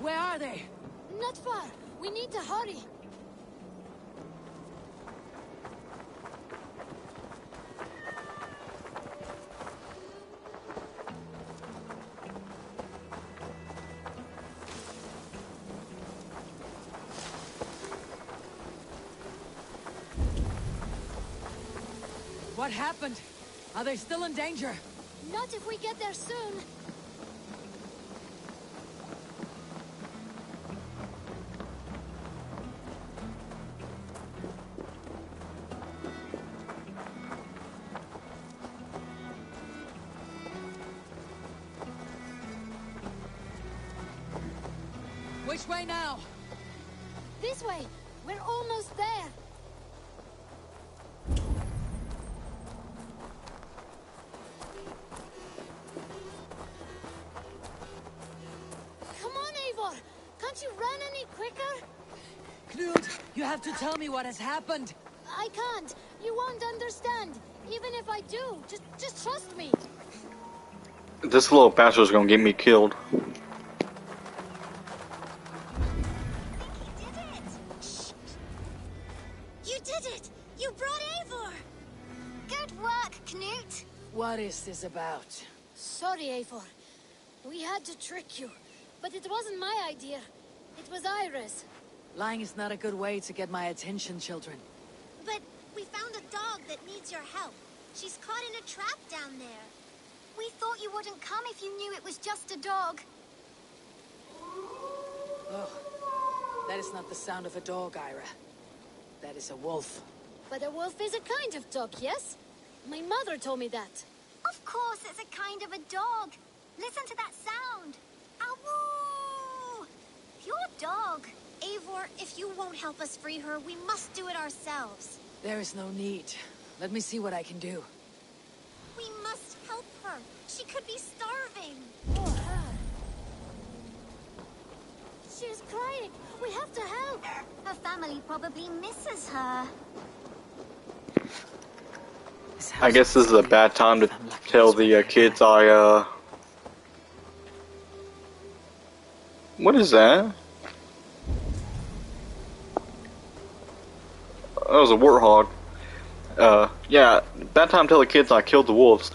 Where are they? Not far. We need to hurry. What happened? Are they still in danger? Not if we get there soon. Which way now? This way. We're almost there. Come on, Eivor. Can't you run any quicker? Knut, you have to tell me what has happened. I can't. You won't understand. Even if I do, just trust me. This little bastard's gonna get me killed. What is this about? Sorry, Eivor. We had to trick you. But it wasn't my idea. It was Iris. Lying is not a good way to get my attention, children. But we found a dog that needs your help. She's caught in a trap down there. We thought you wouldn't come if you knew it was just a dog. Oh, that is not the sound of a dog, Ira. That is a wolf. But a wolf is a kind of dog, yes? My mother told me that. Of course it's a kind of a dog. Listen to that sound. Awoo! Pure dog. Eivor, if you won't help us free her, we must do it ourselves. There is no need. Let me see what I can do. We must help her. She could be starving. Oh, her. She's crying. We have to help. Her family probably misses her. I guess this is a bad time to tell the kids What is that? That was a warthog. Yeah, bad time to tell the kids I killed the wolves.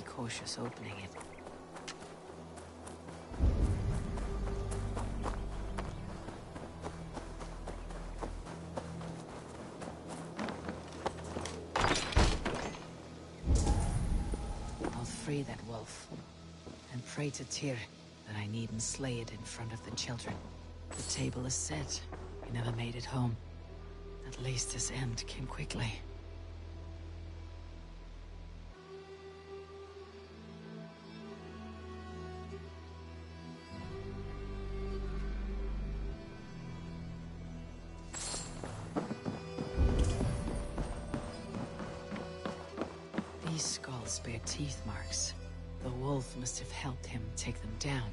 Cautious opening it. I'll free that wolf and pray to Tyr that I needn't slay it in front of the children. The table is set. We never made it home. At least his end came quickly. Bear teeth marks. The wolf must have helped him take them down.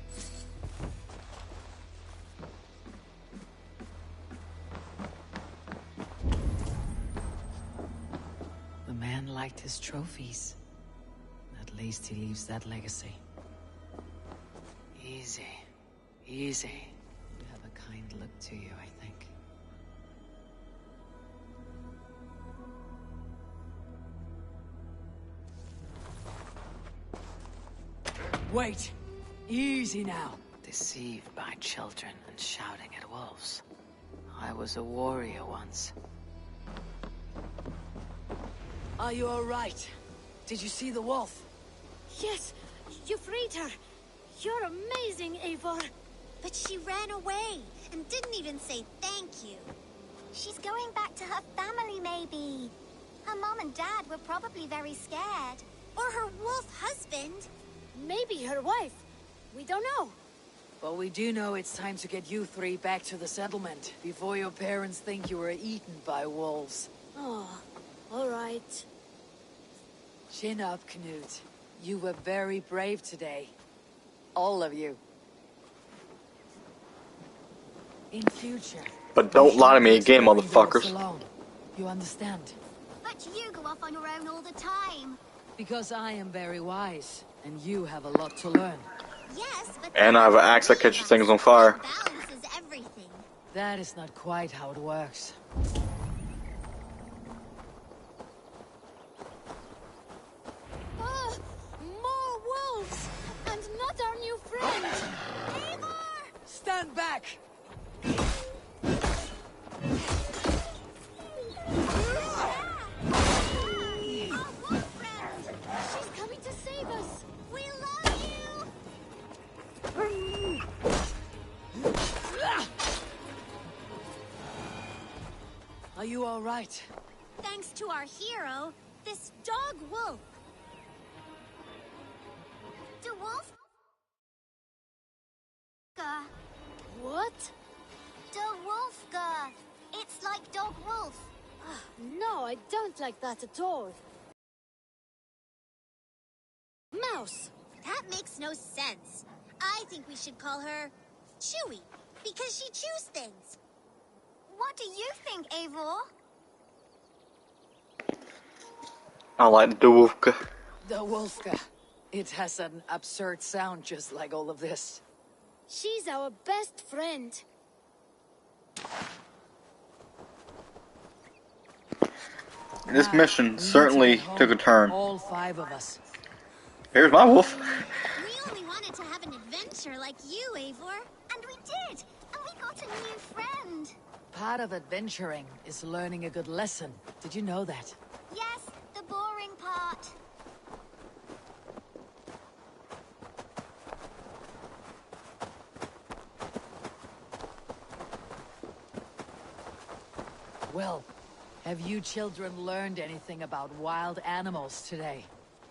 The man liked his trophies. At least he leaves that legacy. Easy. Easy. You have a kind look to you, I think. Wait! Easy now! Deceived by children and shouting at wolves. I was a warrior once. Are you alright? Did you see the wolf? Yes! You freed her! You're amazing, Eivor! But she ran away and didn't even say thank you. She's going back to her family, maybe. Her mom and dad were probably very scared. Or her wolf husband. Maybe her wife. We don't know. But we do know it's time to get you three back to the settlement before your parents think you were eaten by wolves. Oh, all right. Chin up, Knut. You were very brave today. All of you. In future. But don't lie to me again, motherfuckers. Alone. You understand? But you go off on your own all the time. Because I am very wise, and you have a lot to learn. Yes, but And I have an axe that catches things on fire. balance is everything. That is not quite how it works. More wolves! And not our new friend! Eivor! Stand back! Our wolf friend! She's coming to save us! We love you! Are you all right? Thanks to our hero, this dog wolf. The wolf? What? The Wolfgar. It's like dog wolf. No, I don't like that at all. Mouse! That makes no sense. I think we should call her Chewy, because she chews things. What do you think, Eivor? I like the Wolfka. The Wolfka. It has an absurd sound just like all of this. She's our best friend. This mission certainly took a turn. All 5 of us. Here's my wolf. We only wanted to have an adventure like you, Eivor. And we did. And we got a new friend. Part of adventuring is learning a good lesson. Did you know that? Yes, the boring part. Well, have you children learned anything about wild animals today?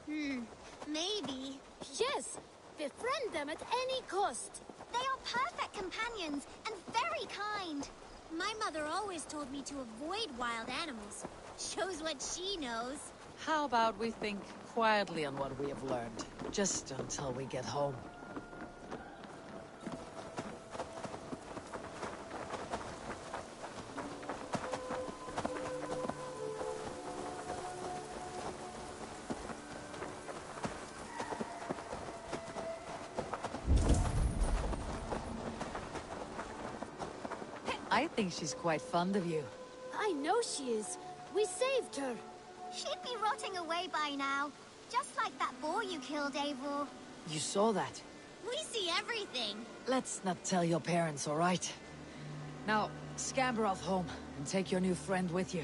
Maybe. Yes! Befriend them at any cost! They are perfect companions and very kind. My mother always told me to avoid wild animals. Shows what she knows. How about we think quietly on what we have learned, just until we get home? I think she's quite fond of you. I know she is. We saved her. She'd be rotting away by now. Just like that boar you killed, Eivor. You saw that. We see everything. Let's not tell your parents, all right? Now, scamper off home and take your new friend with you.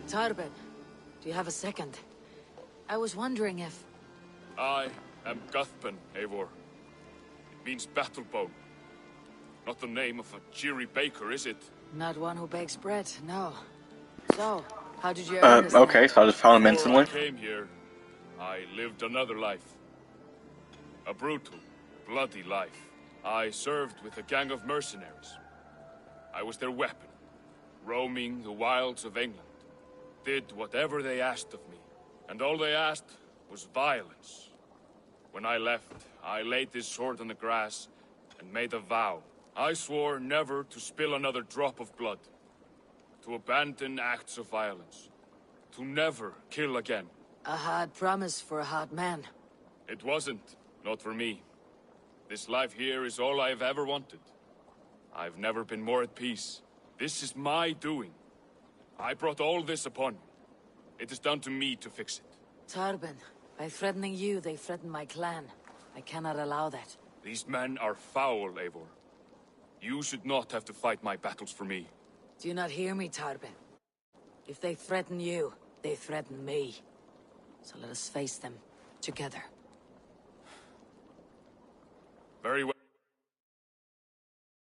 Tarben, do you have a second? I was wondering if... I am Guthpen, Eivor. It means battle bone. Not the name of a cheery baker, is it? Not one who bakes bread, no. So, how did you earn this okay, name? so I just found him Before instantly. I came here, I lived another life. A brutal, bloody life. I served with a gang of mercenaries. I was their weapon, roaming the wilds of England. Did whatever they asked of me, and all they asked was violence. When I left, I laid this sword on the grass and made a vow. I swore never to spill another drop of blood, to abandon acts of violence, to never kill again. A hard promise for a hard man. It wasn't, not for me. This life here is all I've ever wanted. I've never been more at peace. This is my doing. I brought all this upon me. It is down to me to fix it. Tarben, by threatening you, they threaten my clan. I cannot allow that. These men are foul, Eivor. You should not have to fight my battles for me. Do you not hear me, Tarben? If they threaten you, they threaten me. So let us face them, together. Very well.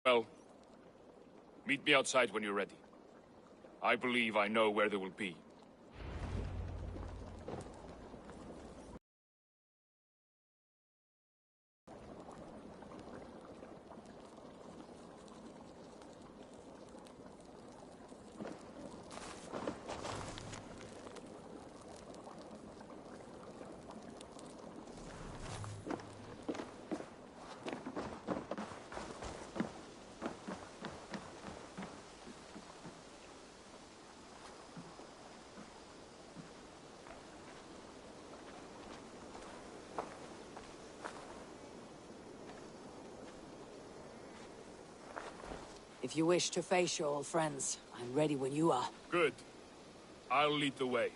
Well, meet me outside when you're ready. I believe I know where they will be. If you wish to face your old friends, I'm ready when you are. Good. I'll lead the way.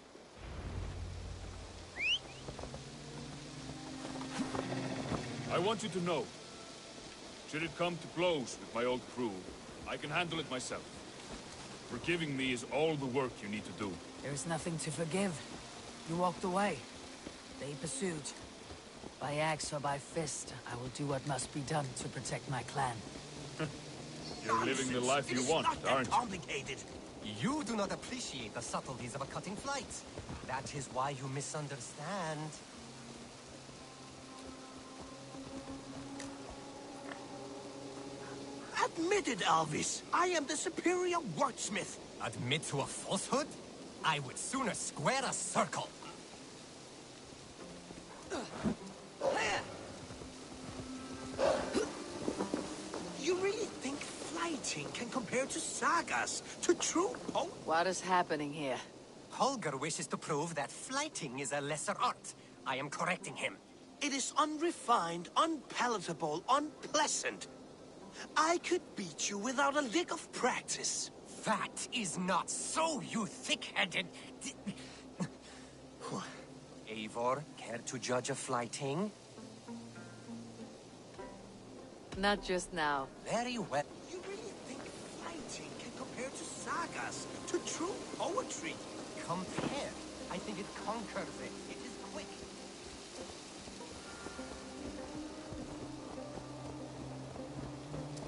I want you to know, should it come to blows with my old crew, I can handle it myself. Forgiving me is all the work you need to do. There's nothing to forgive. You walked away. They pursued. By axe or by fist, I will do what must be done to protect my clan. You're living the life you want, aren't you? Complicated. You do not appreciate the subtleties of a cutting flight. That is why you misunderstand. Admit it, Alvis. I am the superior wordsmith. Admit to a falsehood? I would sooner square a circle. You really think fighting can compare to sagas, to true poetry? What is happening here? Holger wishes to prove that flighting is a lesser art. I am correcting him. It is unrefined, unpalatable, unpleasant. I could beat you without a lick of practice. That is not so, you thick-headed... Eivor, care to judge a flighting? Not just now. Very well. You really think fighting can compare to sagas, to true poetry? Compare. I think it conquers it. It is quick.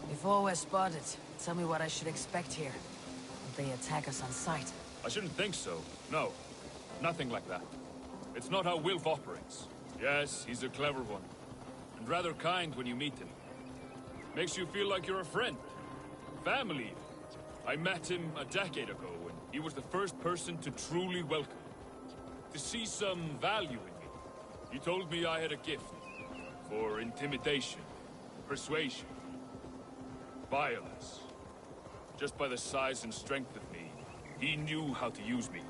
Before we're spotted, tell me what I should expect here. Will they attack us on sight? I shouldn't think so. No. Nothing like that. It's not how Wilf operates. Yes, he's a clever one. And rather kind when you meet him. Makes you feel like you're a friend. Family. I met him a decade ago, and he was the first person to truly welcome me. To see some value in me. He told me I had a gift. For intimidation. Persuasion. Violence. Just by the size and strength of me, he knew how to use me.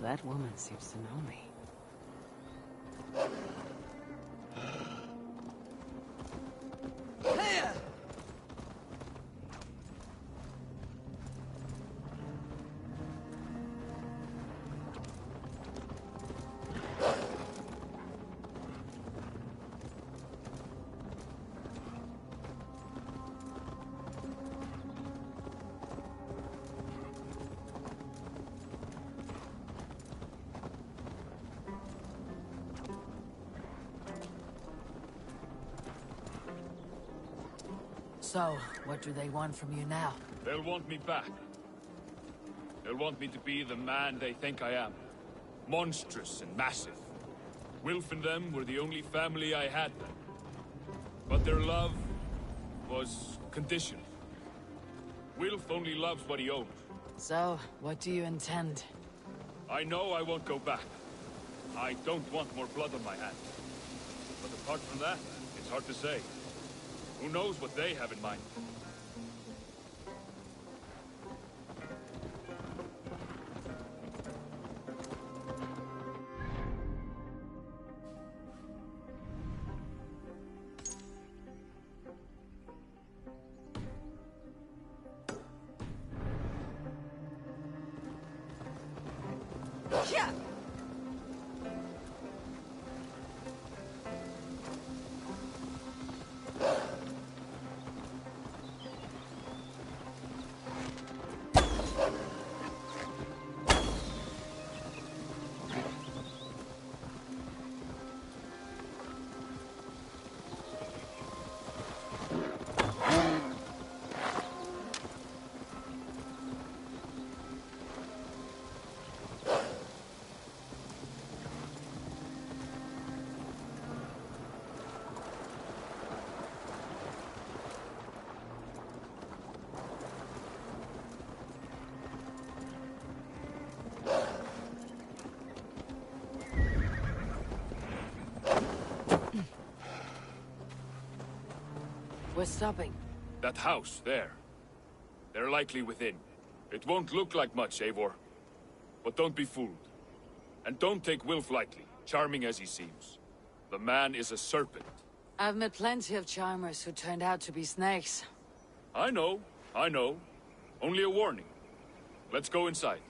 That woman seems to know me. So, what do they want from you now? They'll want me back. They'll want me to be the man they think I am. Monstrous and massive. Wilf and them were the only family I had then. But their love was conditional. Wilf only loves what he owns. So, what do you intend? I know I won't go back. I don't want more blood on my hands. But apart from that, it's hard to say. Who knows what they have in mind? We're stopping. That house, there. They're likely within. It won't look like much, Eivor. But don't be fooled. And don't take Wilf lightly, charming as he seems. The man is a serpent. I've met plenty of charmers who turned out to be snakes. I know. Only a warning. Let's go inside.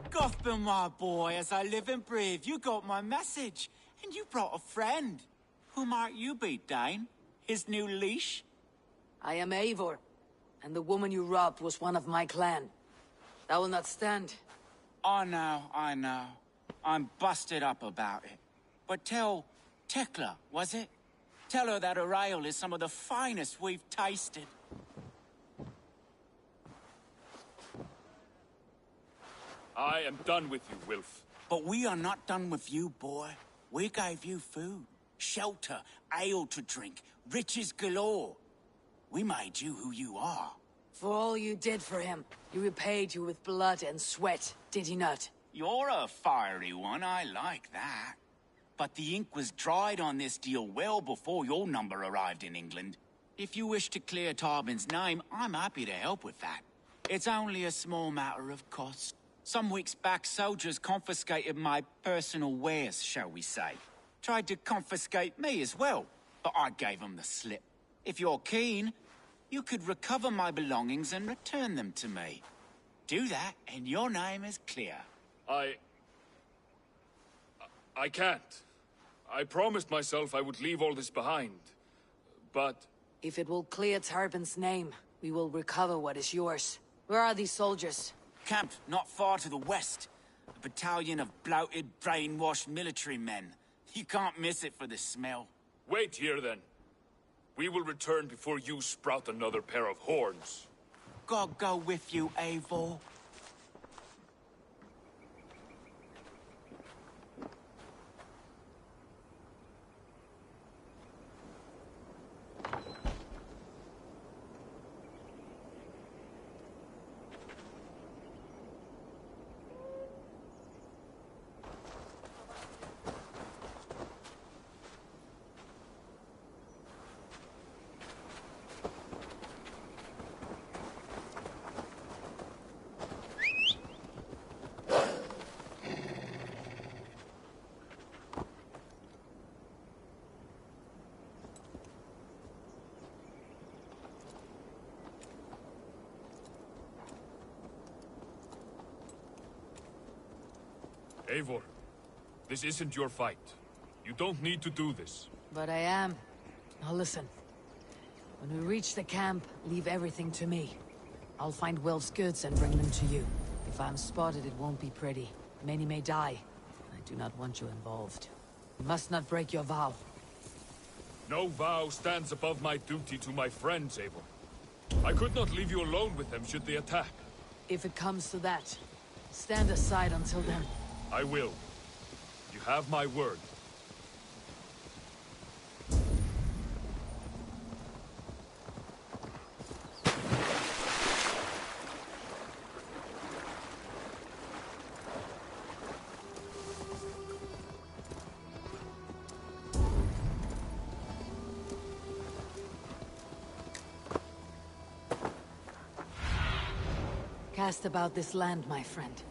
Gotham, my boy, as I live and breathe, you got my message. And you brought a friend. Who might you be, Dane? His new leash? I am Eivor, and the woman you robbed was one of my clan. That will not stand. I know. I'm busted up about it. But tell Tekla, was it? Tell her that her ale is some of the finest we've tasted. I am done with you, Wilf. But we are not done with you, boy. We gave you food, shelter, ale to drink, riches galore. We made you who you are. For all you did for him, he repaid you with blood and sweat, did he not? You're a fiery one, I like that. But the ink was dried on this deal well before your number arrived in England. If you wish to clear Tarbin's name, I'm happy to help with that. It's only a small matter of cost. Some weeks back, soldiers confiscated my personal wares, shall we say. Tried to confiscate me as well, but I gave them the slip. If you're keen, you could recover my belongings and return them to me. Do that, and your name is clear. I can't. I promised myself I would leave all this behind. But... If it will clear Tarbin's name, we will recover what is yours. Where are these soldiers? Camped not far to the west. A battalion of bloated, brainwashed military men. You can't miss it for the smell. Wait here, then. We will return before you sprout another pair of horns. God go with you, Eivor. Eivor, this isn't your fight. You don't need to do this. But I am. Now listen. When we reach the camp, leave everything to me. I'll find Wilf's goods and bring them to you. If I'm spotted, it won't be pretty. Many may die. I do not want you involved. You must not break your vow. No vow stands above my duty to my friends, Eivor. I could not leave you alone with them should they attack. If it comes to that, stand aside until then. I will. You have my word. Cast about this land, my friend.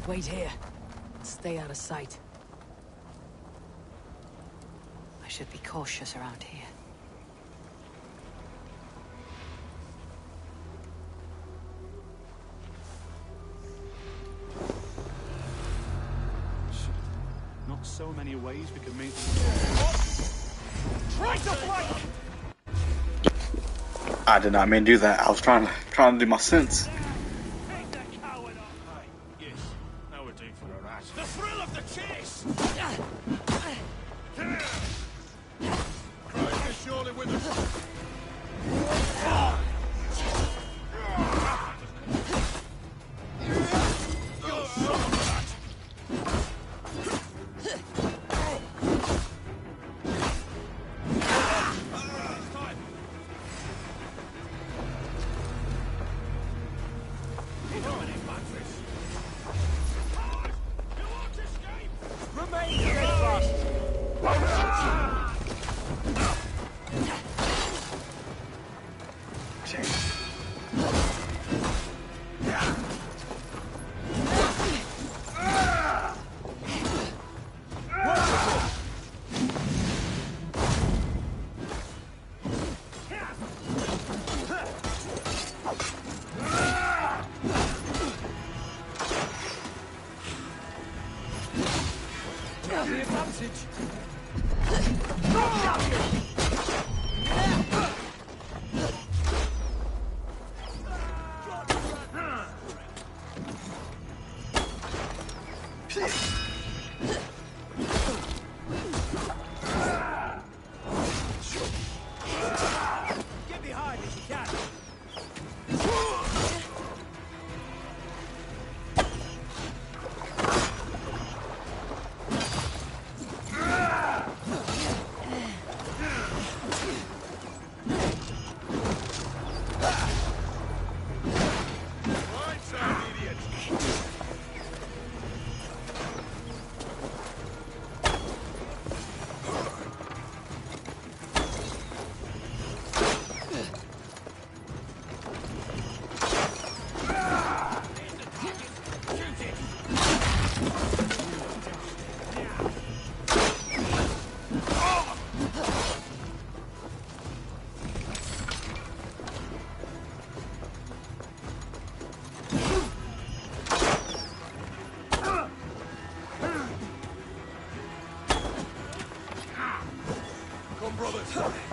Wait here. Stay out of sight. I should be cautious around here. Not so many ways we can meet. I did not mean to do that. I was trying to do my sense. The thrill of the chase! Christ is surely with us.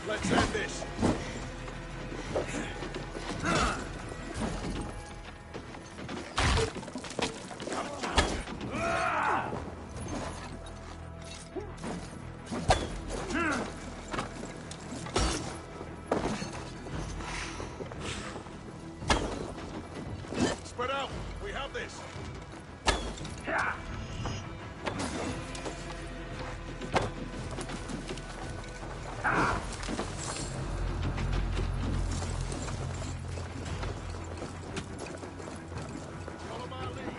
Let's end this. Spread out. We have this. Follow my lead.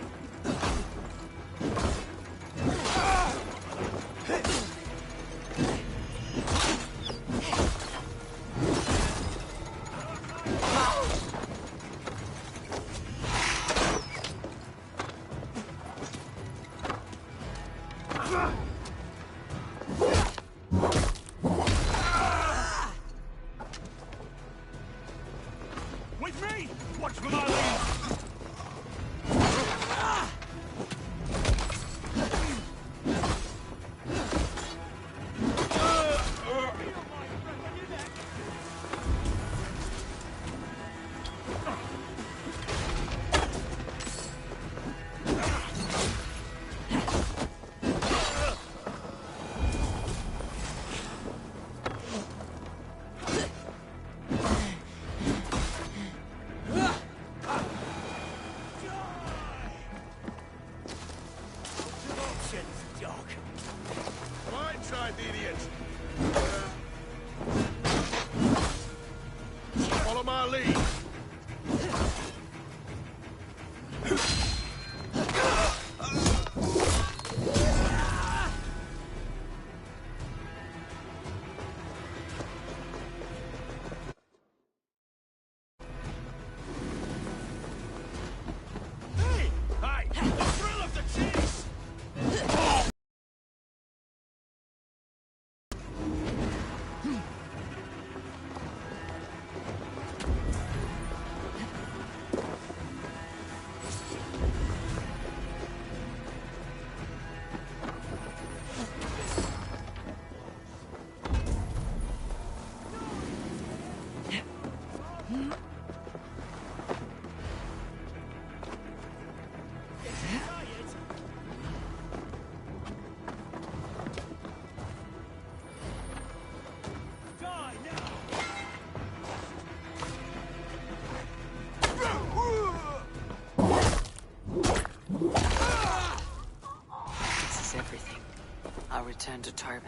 return to Tarvin.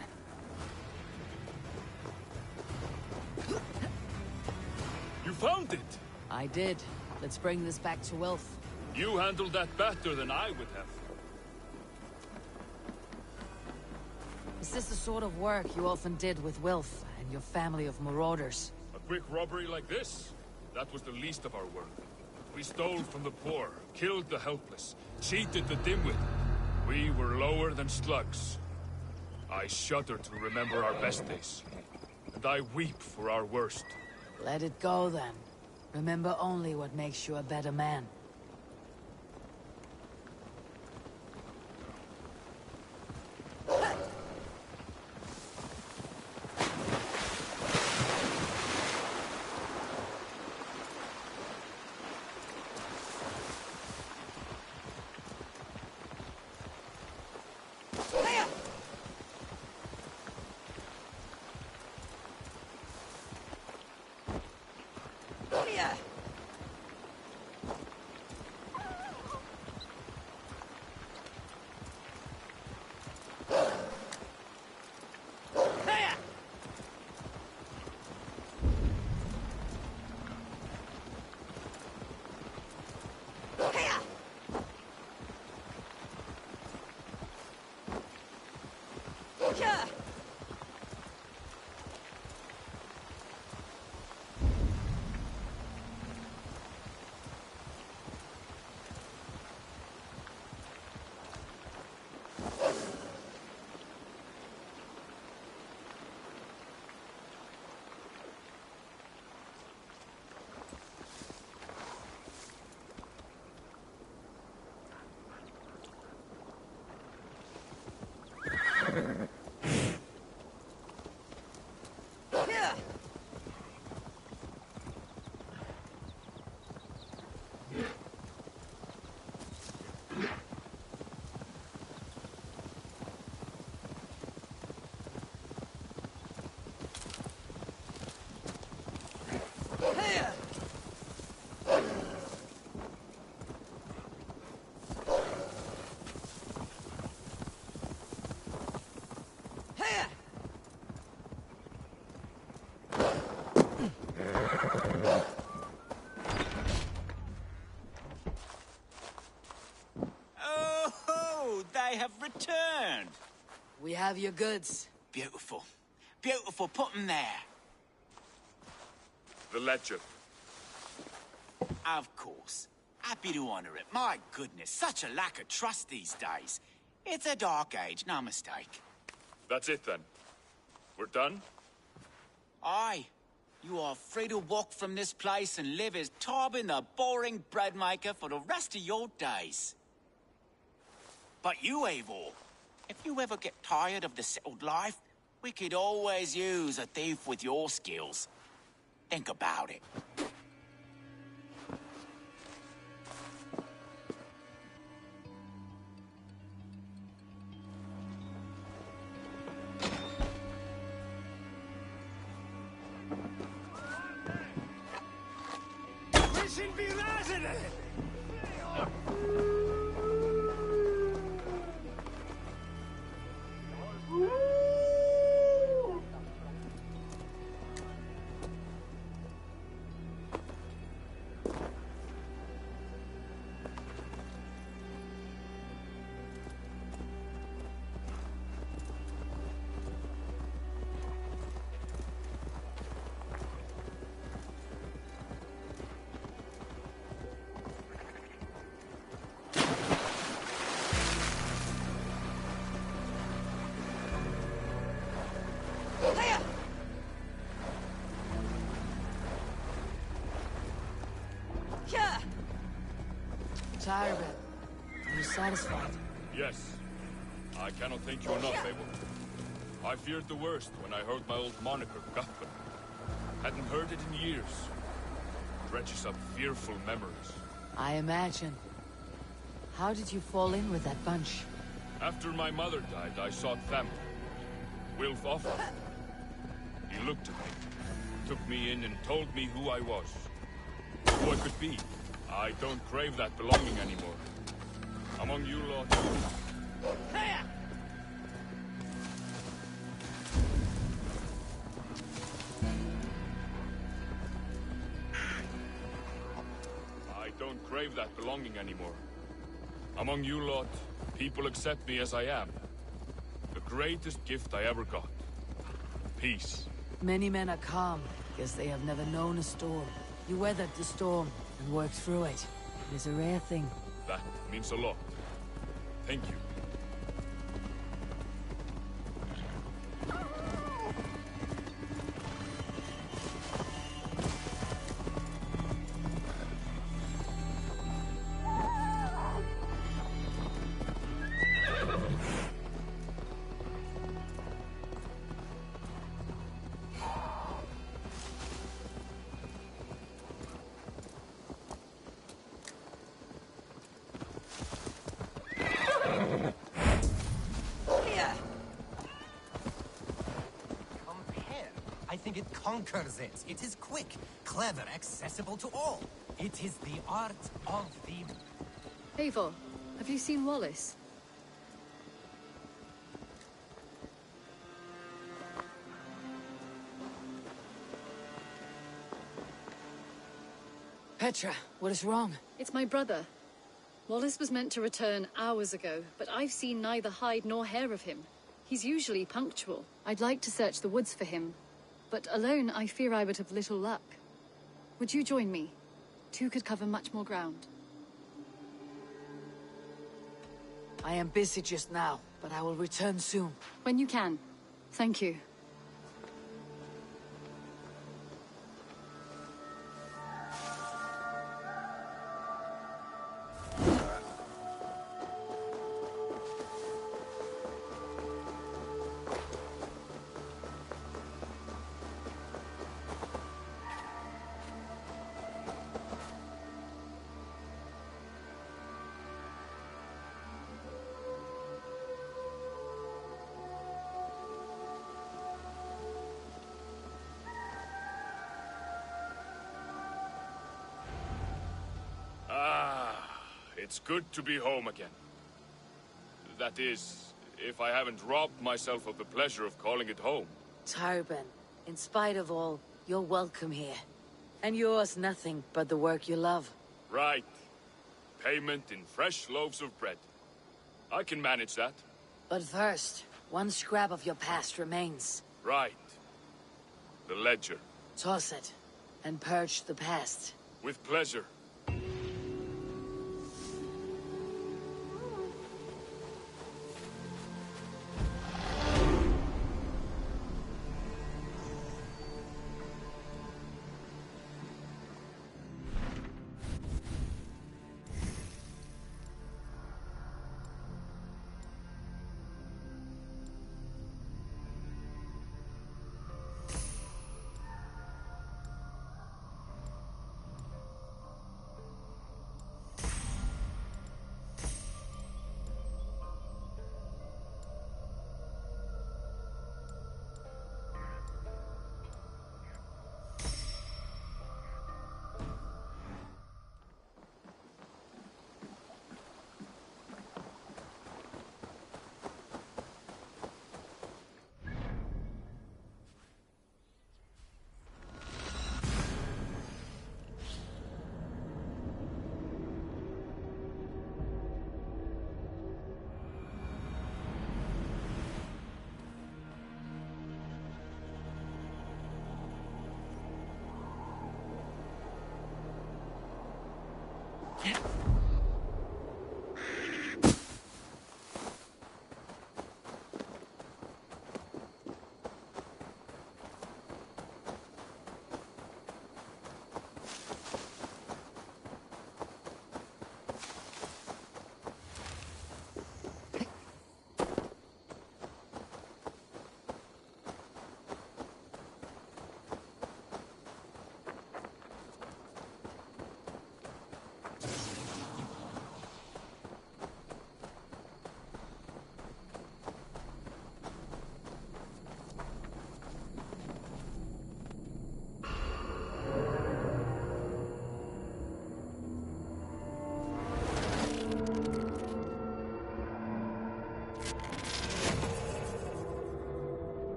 You found it! I did. Let's bring this back to Wilf. You handled that better than I would have. Is this the sort of work you often did with Wilf and your family of marauders? A quick robbery like this? That was the least of our work. We stole from the poor, killed the helpless, cheated the dimwit. We were lower than slugs. I shudder to remember our best days. And I weep for our worst. Let it go, then. Remember only what makes you a better man. Oh, they have returned. We have your goods. Beautiful. Beautiful. Put them there. The ledger. Of course. Happy to honor it. My goodness, such a lack of trust these days. It's a dark age, no mistake. That's it then. We're done? Aye. You are free to walk from this place and live as Tobin the boring bread maker for the rest of your days. But you, Eivor, if you ever get tired of the settled life, we could always use a thief with your skills. Think about it. Tarvin, are you satisfied? Yes. I cannot thank you enough, Eivor. I feared the worst when I heard my old moniker, Gutman. Hadn't heard it in years. Dredges up fearful memories. I imagine. How did you fall in with that bunch? After my mother died, I sought family. Wilf offered. He looked at me, took me in and told me who I was. Who I could be. I don't crave that belonging anymore. Among you lot... crave that belonging anymore. Among you lot, people accept me as I am. The greatest gift I ever got. Peace. Many men are calm, because they have never known a storm. You weathered the storm and worked through it. It is a rare thing. That means a lot. Thank you. I think it conquers it. It is quick, clever, accessible to all. It is the art of the... Eivor, have you seen Wallace? Petra, what is wrong? It's my brother. Wallace was meant to return hours ago, but I've seen neither hide nor hair of him. He's usually punctual. I'd like to search the woods for him, but alone I fear I would have little luck. Would you join me? Two could cover much more ground. I am busy just now, but I will return soon. When you can. Thank you. It's good to be home again. That is, if I haven't robbed myself of the pleasure of calling it home. Tarben, in spite of all, you're welcome here. And yours nothing but the work you love. Right. Payment in fresh loaves of bread. I can manage that. But first, one scrap of your past remains. Right. The ledger. Toss it, and purge the past. With pleasure.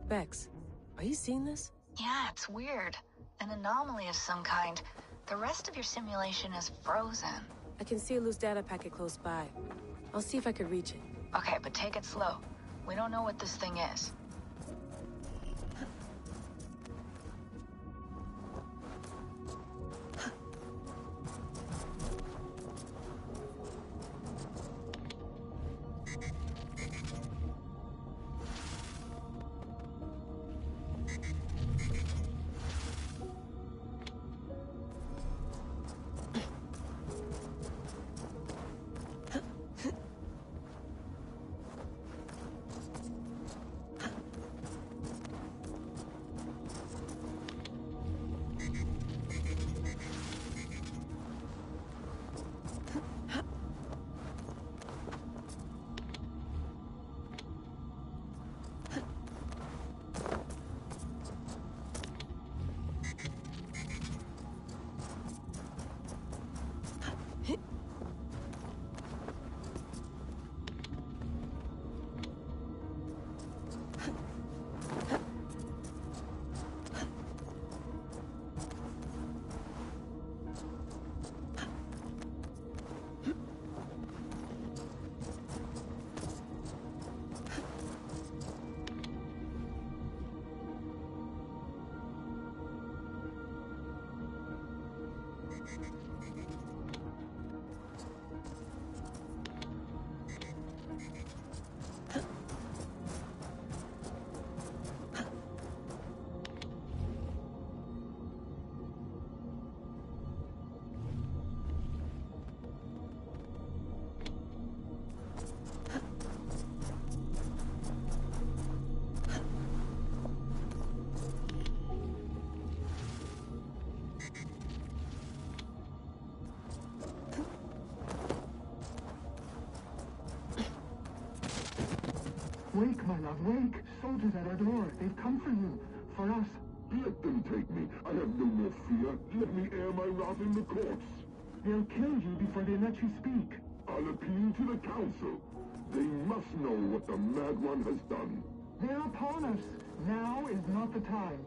Bex, are you seeing this? Yeah, it's weird. An anomaly of some kind. The rest of your simulation is frozen. I can see a loose data packet close by. I'll see if I could reach it. Okay, but take it slow. We don't know what this thing is. Wake, my love, wake! Soldiers at our door. They've come for you. For us. Let them take me. I have no more fear. Let me air my wrath in the courts. They'll kill you before they let you speak. I'll appeal to the council. They must know what the Mad One has done. They're upon us. Now is not the time.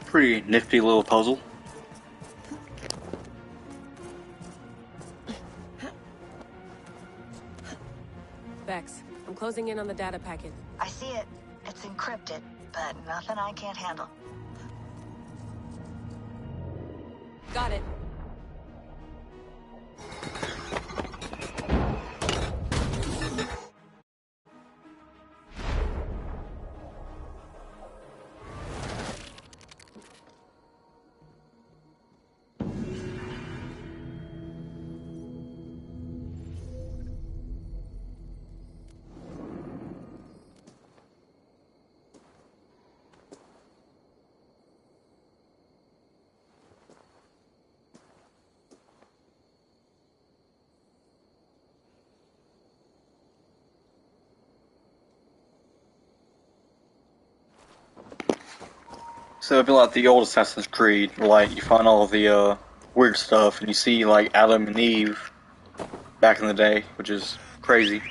Pretty nifty little puzzle. Vex, I'm closing in on the data packet. I see it. It's encrypted, but nothing I can't handle. Got it. So it'd be like the old Assassin's Creed, like you find all the weird stuff and you see like Adam and Eve back in the day, which is crazy.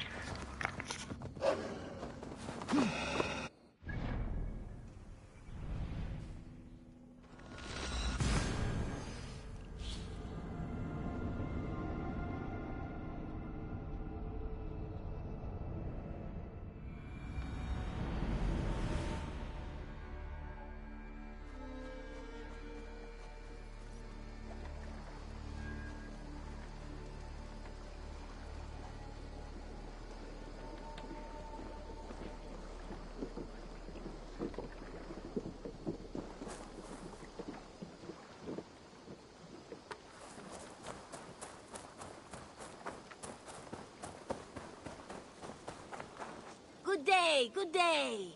day, good day.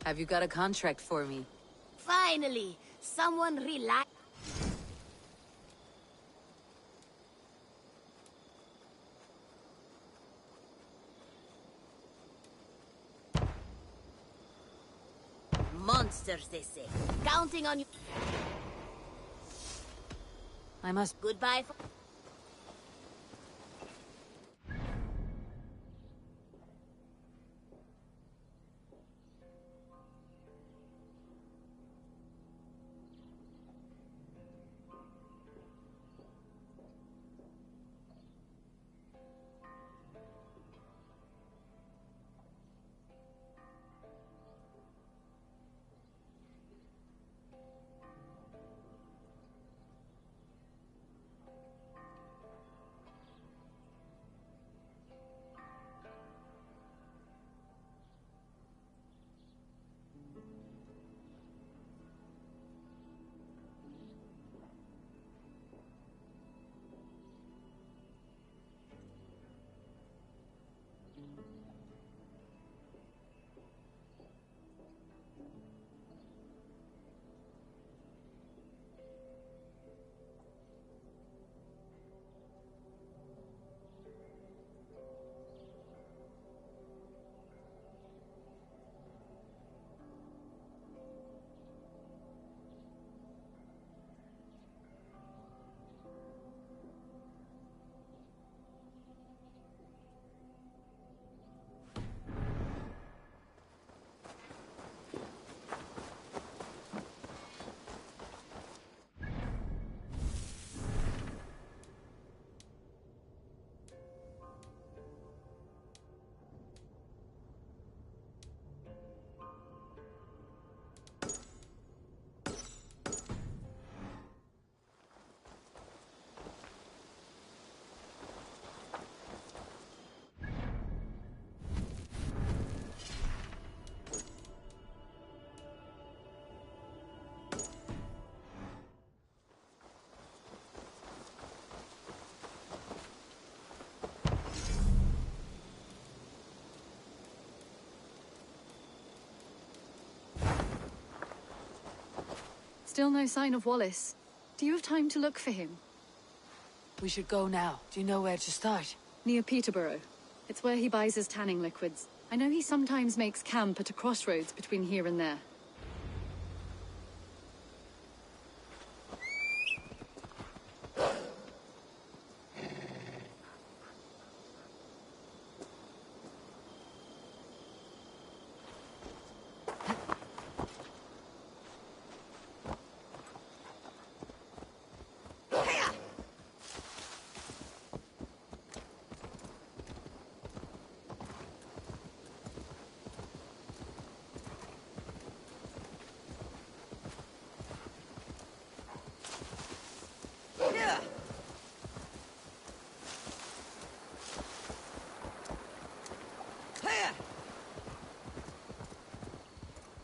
Have you got a contract for me? Finally, someone relax. Monsters, they say. Counting on you. I must... Goodbye for... Still no sign of Wallace. Do you have time to look for him? We should go now. Do you know where to start? Near Peterborough. It's where he buys his tanning liquids. I know he sometimes makes camp at a crossroads between here and there.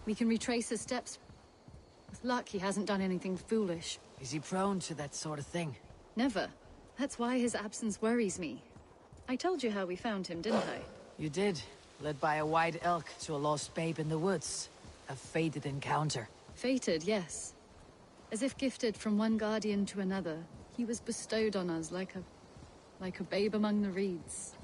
We can retrace his steps. With luck, he hasn't done anything foolish. Is he prone to that sort of thing? Never. That's why his absence worries me. I told you how we found him, didn't I? You did. Led by a white elk to a lost babe in the woods. A fated encounter. Fated, yes. As if gifted from one guardian to another, he was bestowed on us like a babe among the reeds.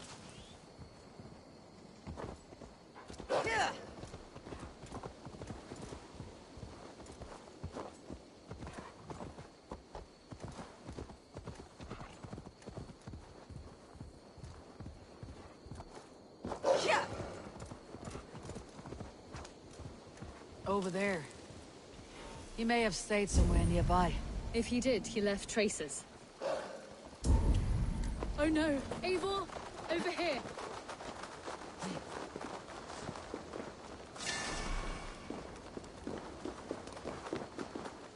Over there. He may have stayed somewhere nearby. If he did, he left traces. Oh no! Eivor! Over here!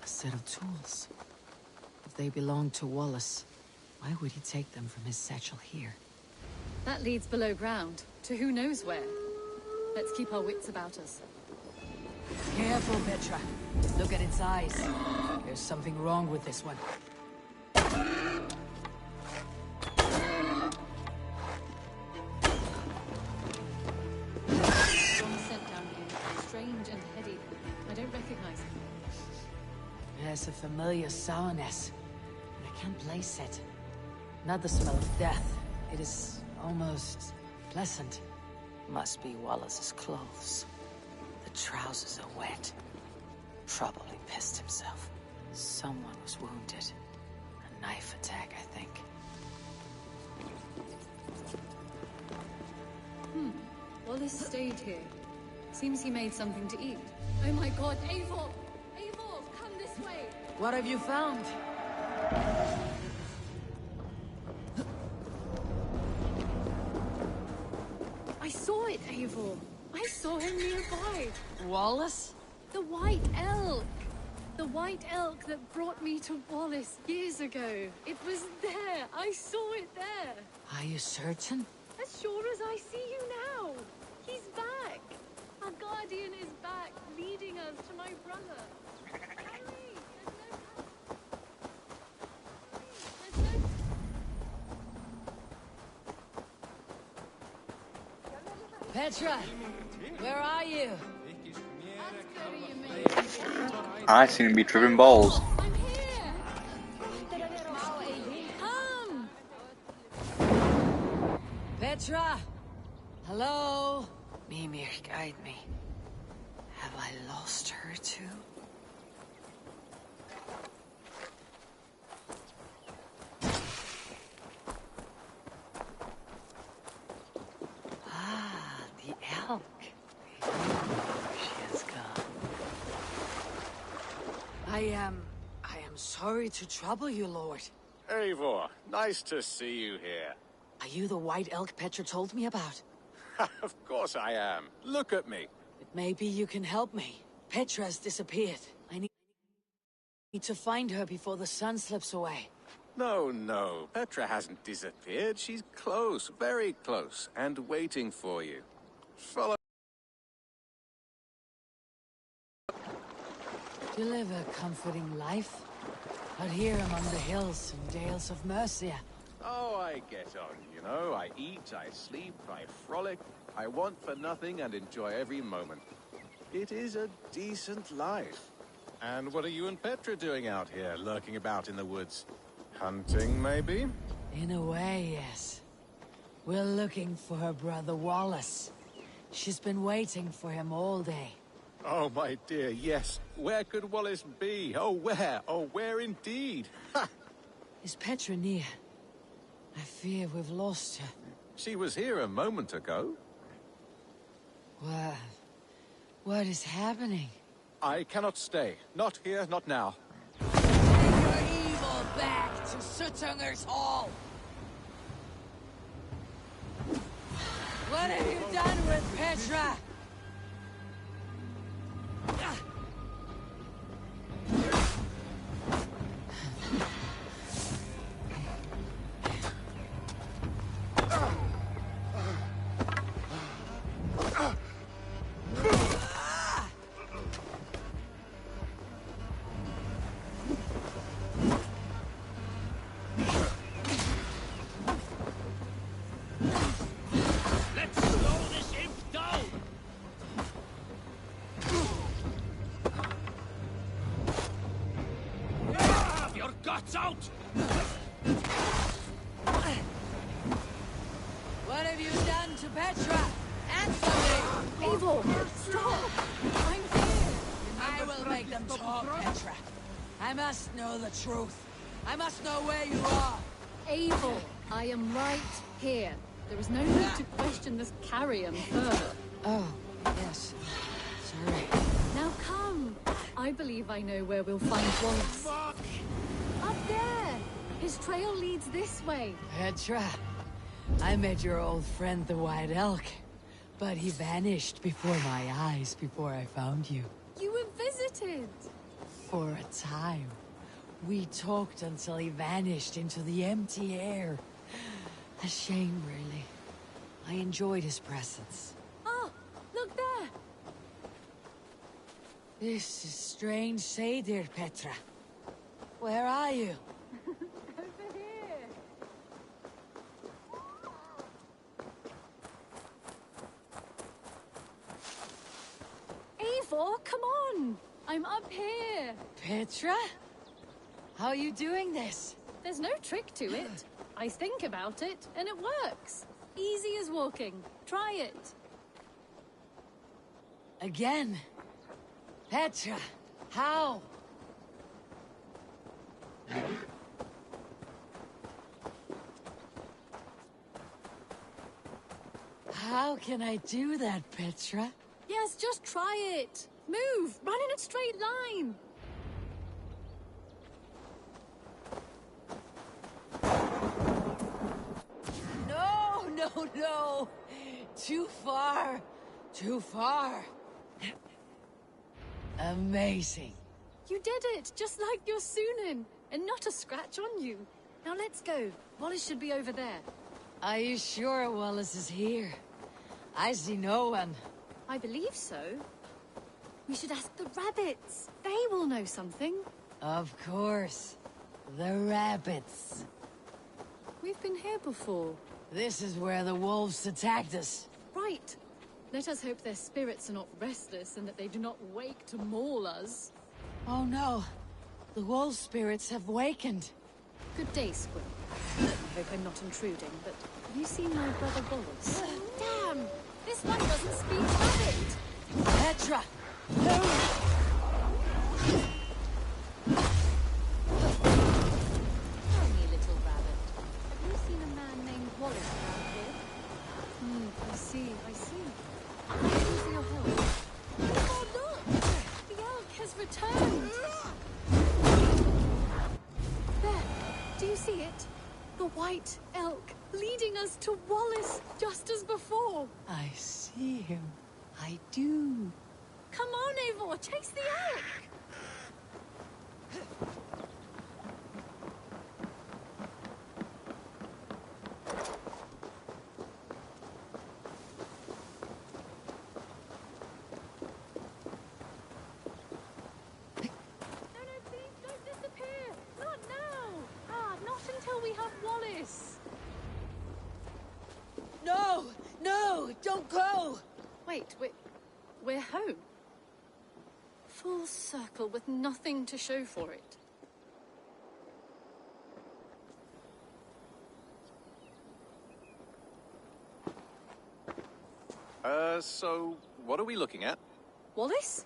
A set of tools. If they belonged to Wallace, why would he take them from his satchel here? That leads below ground, to who knows where. Let's keep our wits about us. Careful, Petra. Look at its eyes. There's something wrong with this one. Eddie, I don't recognize him. There's a familiar sourness, but I can't place it. Not the smell of death. It is almost pleasant. Must be Wallace's clothes. The trousers are wet. Probably pissed himself. Someone was wounded. A knife attack, I think. Wallace stayed here. Seems he made something to eat. Oh my god, Eivor! Eivor, come this way! What have you found? I saw it, Eivor! I saw him nearby! Wallace? The White Elk! The White Elk that brought me to Wallace years ago. It was there! I saw it there! Are you certain? As sure as I see you now! He's back! Our guardian is back, leading us to my brother. Hurry! There's no... Petra! Where are you? I seem to be tripping balls. I'm here! Come! Petra! Hello? Mimir, guide me. Have I lost her too? Ah, the elk. She has gone. I am sorry to trouble you, Lord. Eivor, nice to see you here. Are you the white elk Petra told me about? Of course I am. Look at me. But maybe you can help me. Petra's disappeared. I need to find her before the sun slips away. No. Petra hasn't disappeared. She's close, very close, and waiting for you. Follow. You live a comforting life. Out here among the hills and dales of Mercia. Oh, I get on, you know. I eat, I sleep, I frolic. I want for nothing and enjoy every moment. It is a decent life. And what are you and Petra doing out here, lurking about in the woods? Hunting, maybe? In a way, yes. We're looking for her brother Wallace. She's been waiting for him all day. Oh, my dear, yes. Where could Wallace be? Oh, where? Oh, where indeed? Ha! Is Petra near? I fear we've lost her. She was here a moment ago. What is happening? I cannot stay. Not here, not now. Take your evil back to Sutunger's Hall! What have you done with Petra? Out! What have you done to Petra? Answer me! Eivor, stop! I'm here! I will make them talk, Petra. I must know the truth. I must know where you are. Eivor, I am right here. There is no need to question this carrion further. Oh, yes. Sorry. Now come. I believe I know where we'll find Wallace. Fuck! Up there! His trail leads this way. Petra, I met your old friend the White Elk, but he vanished before my eyes before I found you. You were visited! For a time. We talked until he vanished into the empty air. A shame, really. I enjoyed his presence. Oh, look there! This is strange say, dear Petra. Where are you? Over here! Eivor, come come on! I'm up here! Petra? How are you doing this? There's no trick to it. I think about it, and it works. Easy as walking. Try it. Again? Petra, how? How can I do that, Petra? Yes, just try it. Move! Run in a straight line! No, no, no! Too far! Too far! Amazing. You did it, just like your Sunan, and not a scratch on you. Now let's go. Wallace should be over there. Are you sure Wallace is here? I see no one. I believe so. We should ask the rabbits. They will know something. Of course. The rabbits. We've been here before. This is where the wolves attacked us. Right. Let us hope their spirits are not restless and that they do not wake to maul us. Oh no. The wolf spirits have wakened. Good day, Squirrel. I hope I'm not intruding, but have you seen my brother Wallace? Damn! This one doesn't speak rabbit! Petra! No! Tell me, little rabbit. Have you seen a man named Wallace around here? I see. I can use your help. Oh, look! The elk has returned! There! Do you see it? The white elk leading us to Wallace, just as before. I see him. I do. Come on, Eivor, chase the elk! No, please, don't disappear! Not now! Not until we have Wallace! No! No! Don't go! Wait, we're home. Full circle with nothing to show for it. So what are we looking at? Wallace?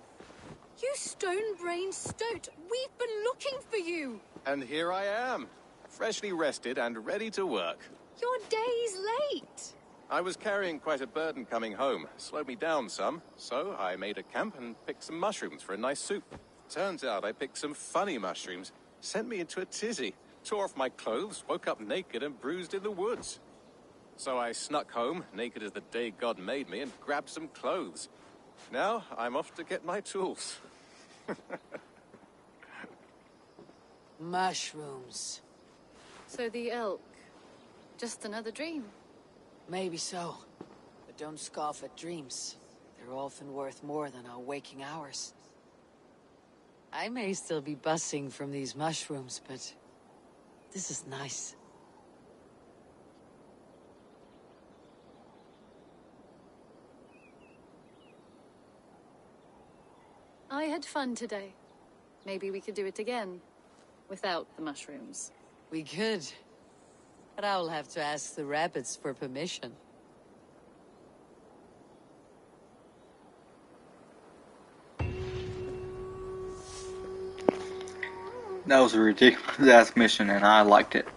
You stone-brained stoat! We've been looking for you! And here I am, freshly rested and ready to work. You're days late! I was carrying quite a burden coming home. Slowed me down some, so I made a camp and picked some mushrooms for a nice soup. Turns out I picked some funny mushrooms. Sent me into a tizzy. Tore off my clothes, woke up naked and bruised in the woods. So I snuck home, naked as the day God made me, and grabbed some clothes. Now I'm off to get my tools. Mushrooms. So the elk, just another dream? Maybe so. But don't scoff at dreams. They're often worth more than our waking hours. I may still be buzzing from these mushrooms, but this is nice. I had fun today. Maybe we could do it again. Without the mushrooms. We could. But I'll have to ask the rabbits for permission. That was a ridiculous-ass mission, and I liked it.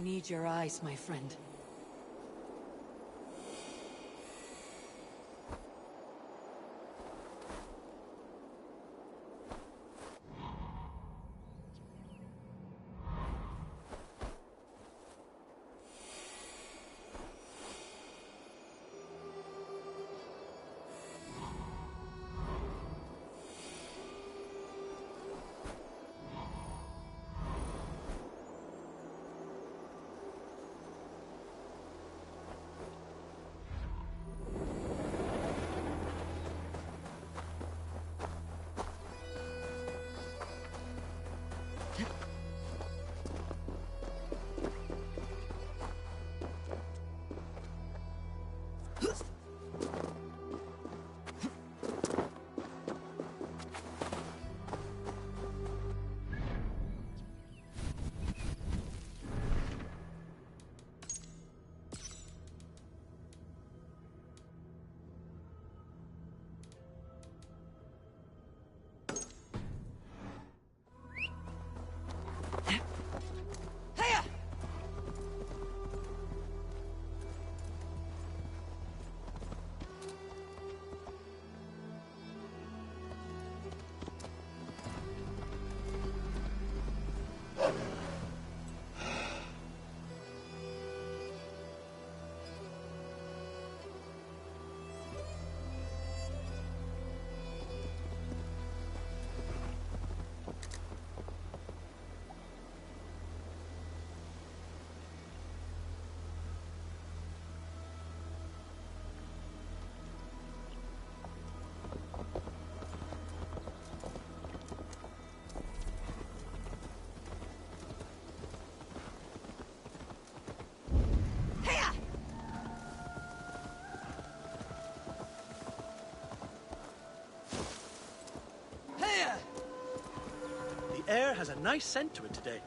need your eyes, my friend. The air has a nice scent to it today.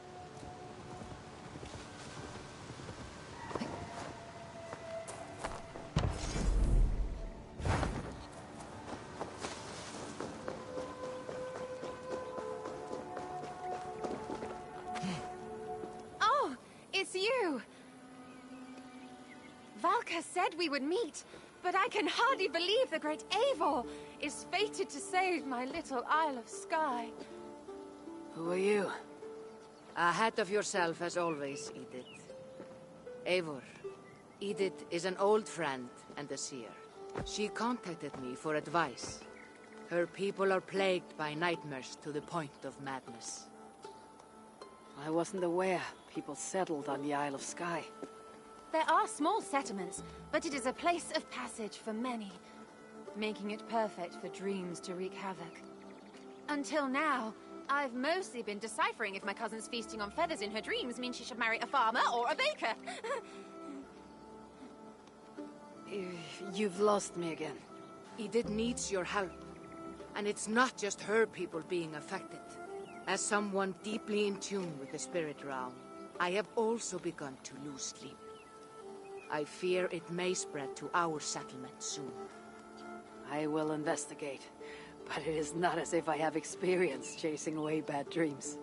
Oh, it's you! Valka said we would meet, but I can hardly believe the great Eivor is fated to save my little Isle of Skye. Who are you? Ahead of yourself as always, Edith. Eivor. Edith is an old friend and a seer. She contacted me for advice. Her people are plagued by nightmares to the point of madness. I wasn't aware people settled on the Isle of Skye. There are small settlements, but it is a place of passage for many, making it perfect for dreams to wreak havoc. Until now, I've mostly been deciphering if my cousin's feasting on feathers in her dreams means she should marry a farmer or a baker. You've lost me again. Edith needs your help. And it's not just her people being affected. As someone deeply in tune with the spirit realm, I have also begun to lose sleep. I fear it may spread to our settlement soon. I will investigate, but it is not as if I have experience chasing away bad dreams.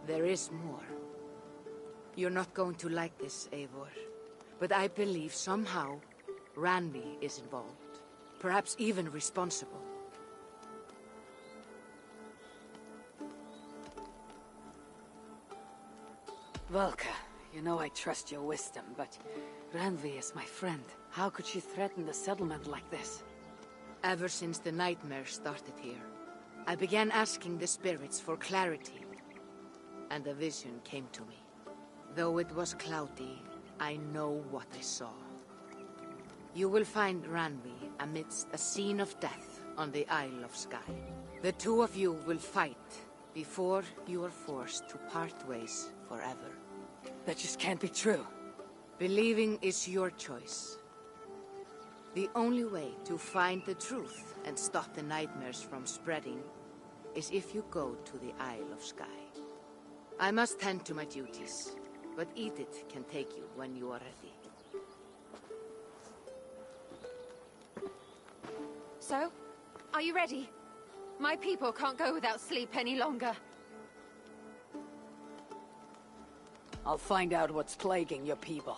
There is more. You're not going to like this, Eivor, but I believe somehow Randvi is involved, perhaps even responsible. Valka, you know I trust your wisdom, but Randvi is my friend. How could she threaten the settlement like this? Ever since the nightmare started here, I began asking the spirits for clarity, and a vision came to me. Though it was cloudy, I know what I saw. You will find Randvi amidst a scene of death on the Isle of Skye. The two of you will fight before you are forced to part ways forever. That just can't be true. Believing is your choice. The only way to find the truth and stop the nightmares from spreading is if you go to the Isle of Skye. I must tend to my duties, but Edith can take you when you are ready. So, are you ready? My people can't go without sleep any longer. I'll find out what's plaguing your people.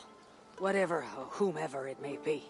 Whatever or whomever it may be.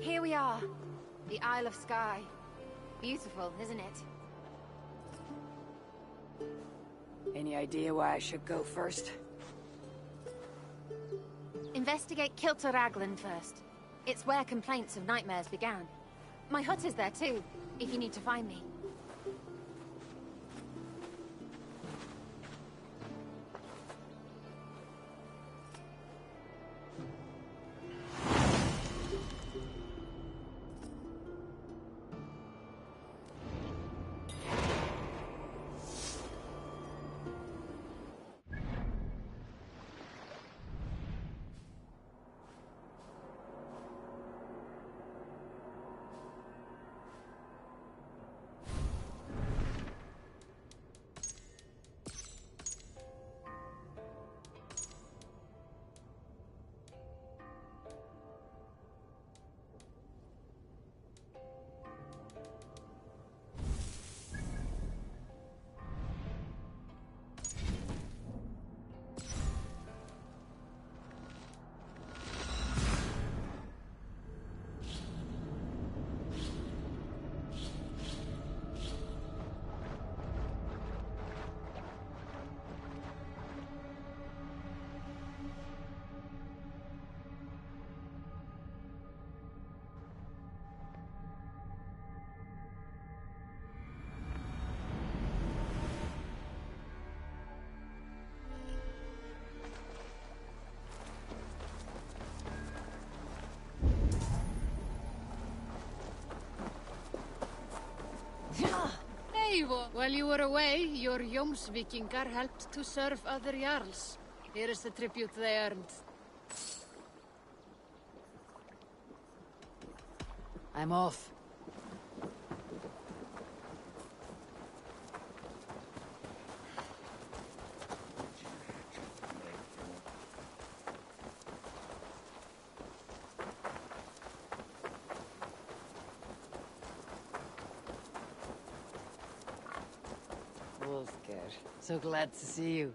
Here we are. The Isle of Skye. Beautiful, isn't it? Any idea why I should go first? Investigate Kilter Raglan first. It's where complaints of nightmares began. My hut is there too, if you need to find me. Hey, while you were away, your Jomsvikingar helped to serve other Jarls. Here is the tribute they earned. I'm off. Wolfgar, so glad to see you.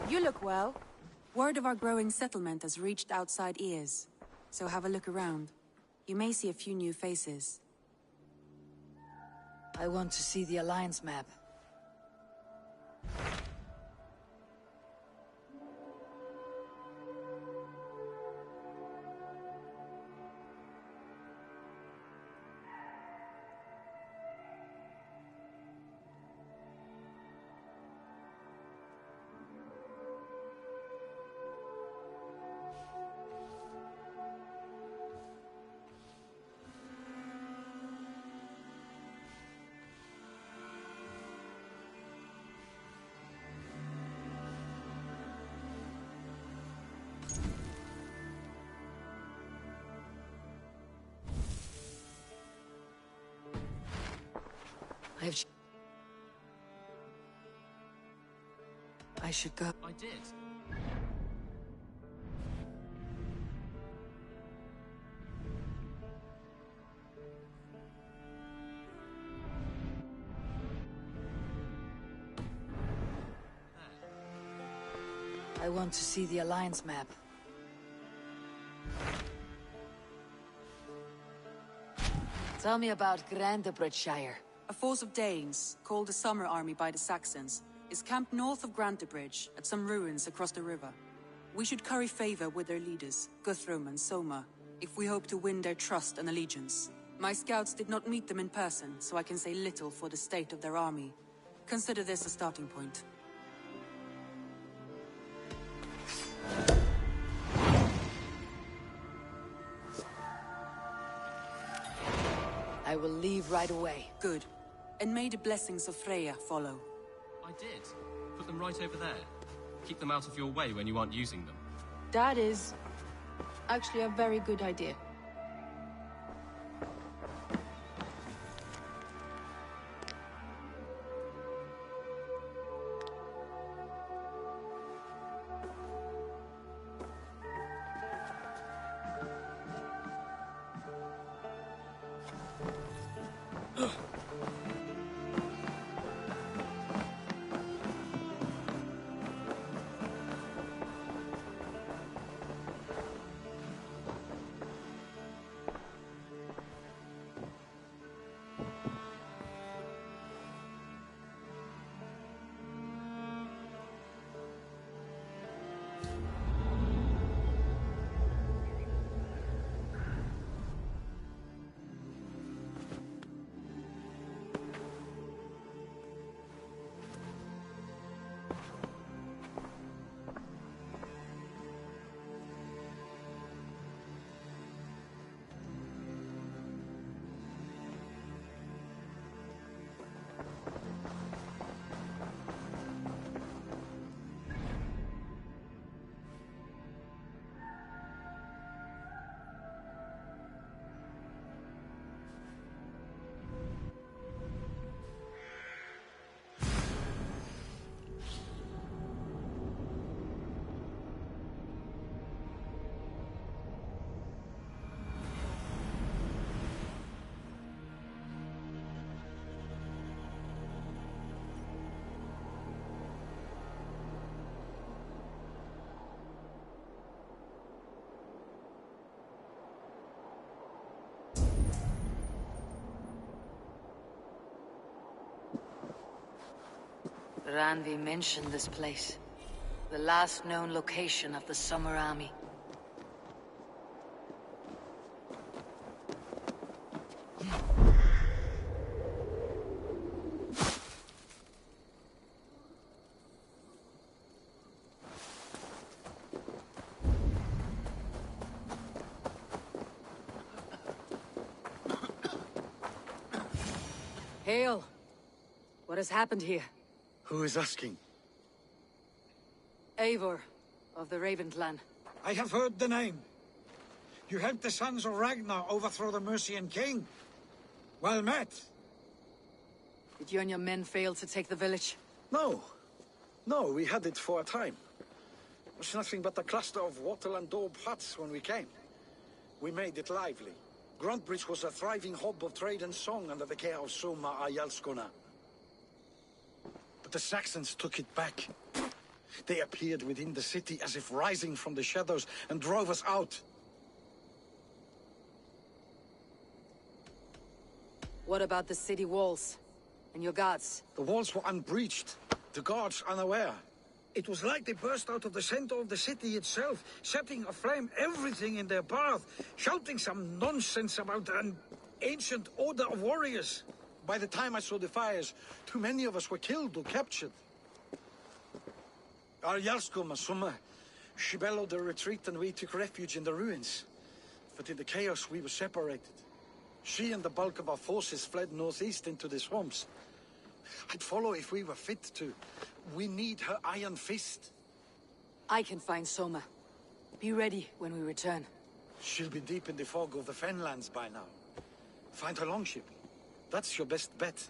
You look well. Word of our growing settlement has reached outside ears. So have a look around. You may see a few new faces. I want to see the Alliance map. I should go. I did. I want to see the Alliance map. Tell me about Grantebridgeshire. A force of Danes, called the Summer Army by the Saxons, is camped north of Grantebridge at some ruins across the river. We should curry favor with their leaders, Guthrum and Soma, if we hope to win their trust and allegiance. My scouts did not meet them in person, so I can say little for the state of their army. Consider this a starting point. I will leave right away. Good. And may the blessings of Freya follow. I did. Put them right over there. Keep them out of your way when you aren't using them. That is actually a very good idea. Randvi mentioned this place. The last known location of the Summer Army. Hail! What has happened here? Who is asking? Eivor, of the Raven clan. I have heard the name. You helped the sons of Ragnar overthrow the Mercian king. Well met. Did you and your men fail to take the village? No. No, we had it for a time. It was nothing but a cluster of wattle and daub huts when we came. We made it lively. Grantebridge was a thriving hub of trade and song under the care of Soma Ayalskona. But the Saxons took it back. They appeared within the city as if rising from the shadows and drove us out. What about the city walls? And your guards? The walls were unbreached, the guards unaware. It was like they burst out of the center of the city itself, setting aflame everything in their path, shouting some nonsense about an ancient order of warriors. By the time I saw the fires, too many of us were killed or captured. Our Yarsko Masuma, she bellowed a retreat and we took refuge in the ruins. But in the chaos we were separated. She and the bulk of our forces fled northeast into the swamps. I'd follow if we were fit to. We need her iron fist. I can find Soma. Be ready when we return. She'll be deep in the fog of the Fenlands by now. Find her longship. That's your best bet.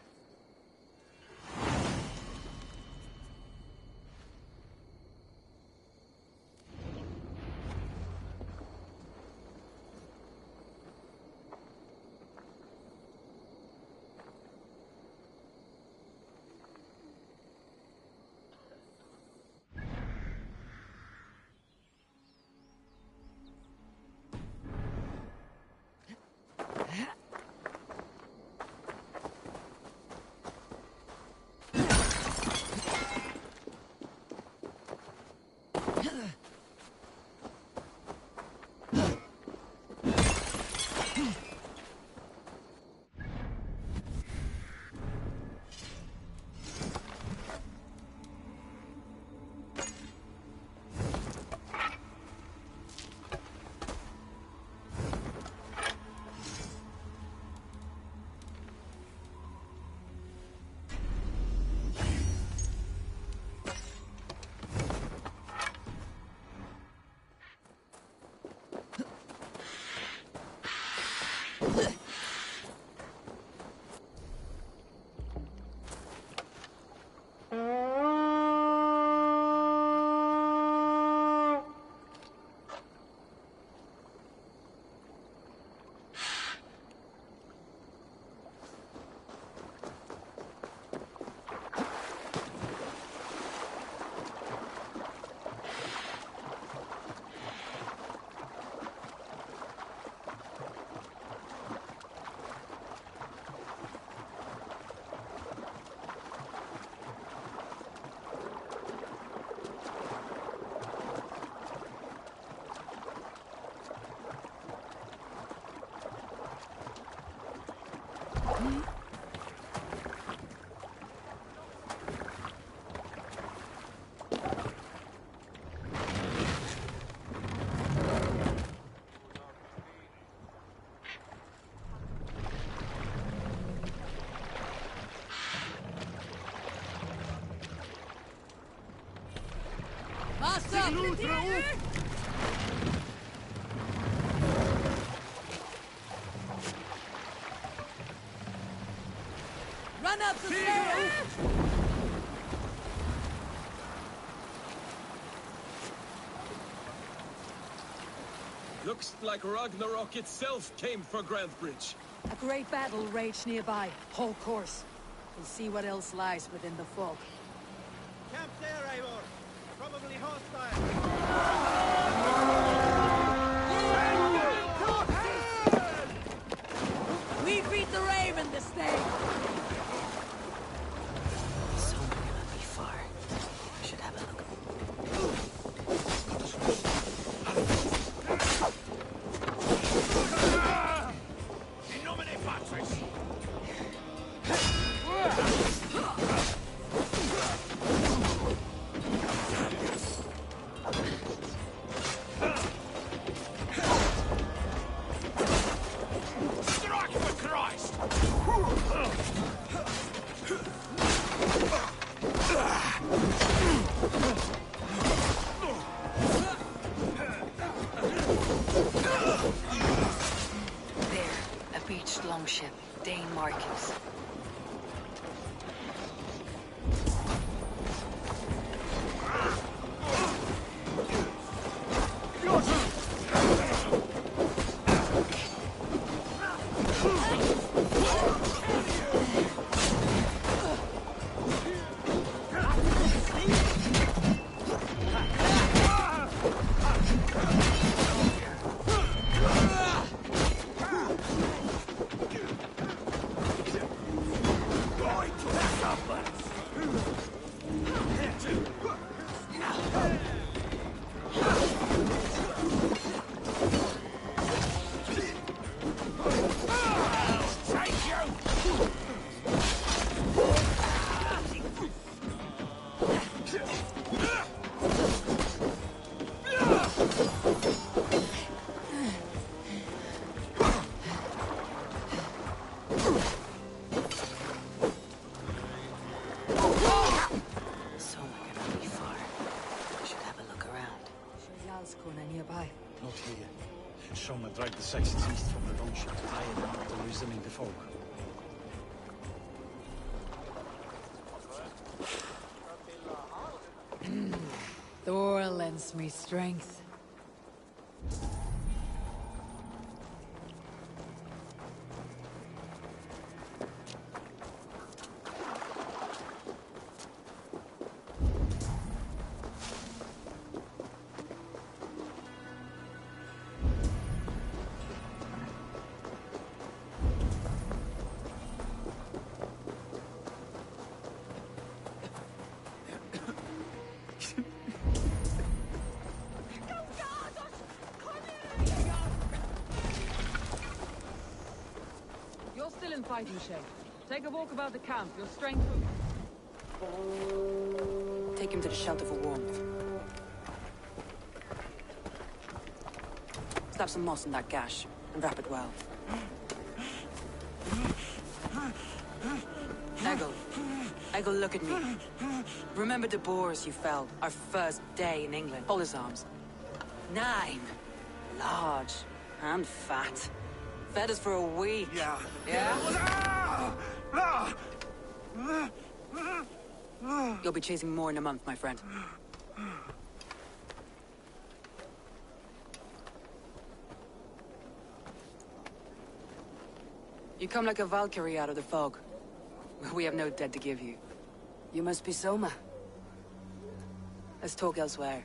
Run up the stairs! Looks like Ragnarok itself came for Grantebridge. A great battle raged nearby. Whole course. We'll see what else lies within the fog. Camp there, Eivor. Probably hostile. We beat the Raven this day! Somewhere not be far. I should have a look. In nomine Patris. Strike for Christ! There, a beached longship, Dane markings. Nearby. Not here. Soma dragged the Saxons east from the longship to hide after losing the fog. Thor lends me strength. You're still in fighting shape. Take a walk about the camp. Your strength will... Take him to the shelter for warmth. Slap some moss in that gash, and wrap it well. Eggle, look at me. Remember the boars you felled, our first day in England? Hold his arms. 9. Large and fat. Fed us for a week. Yeah. Yeah? You'll be chasing more in a month, my friend. You come like a Valkyrie out of the fog. We have no dead to give you. You must be Soma. Let's talk elsewhere.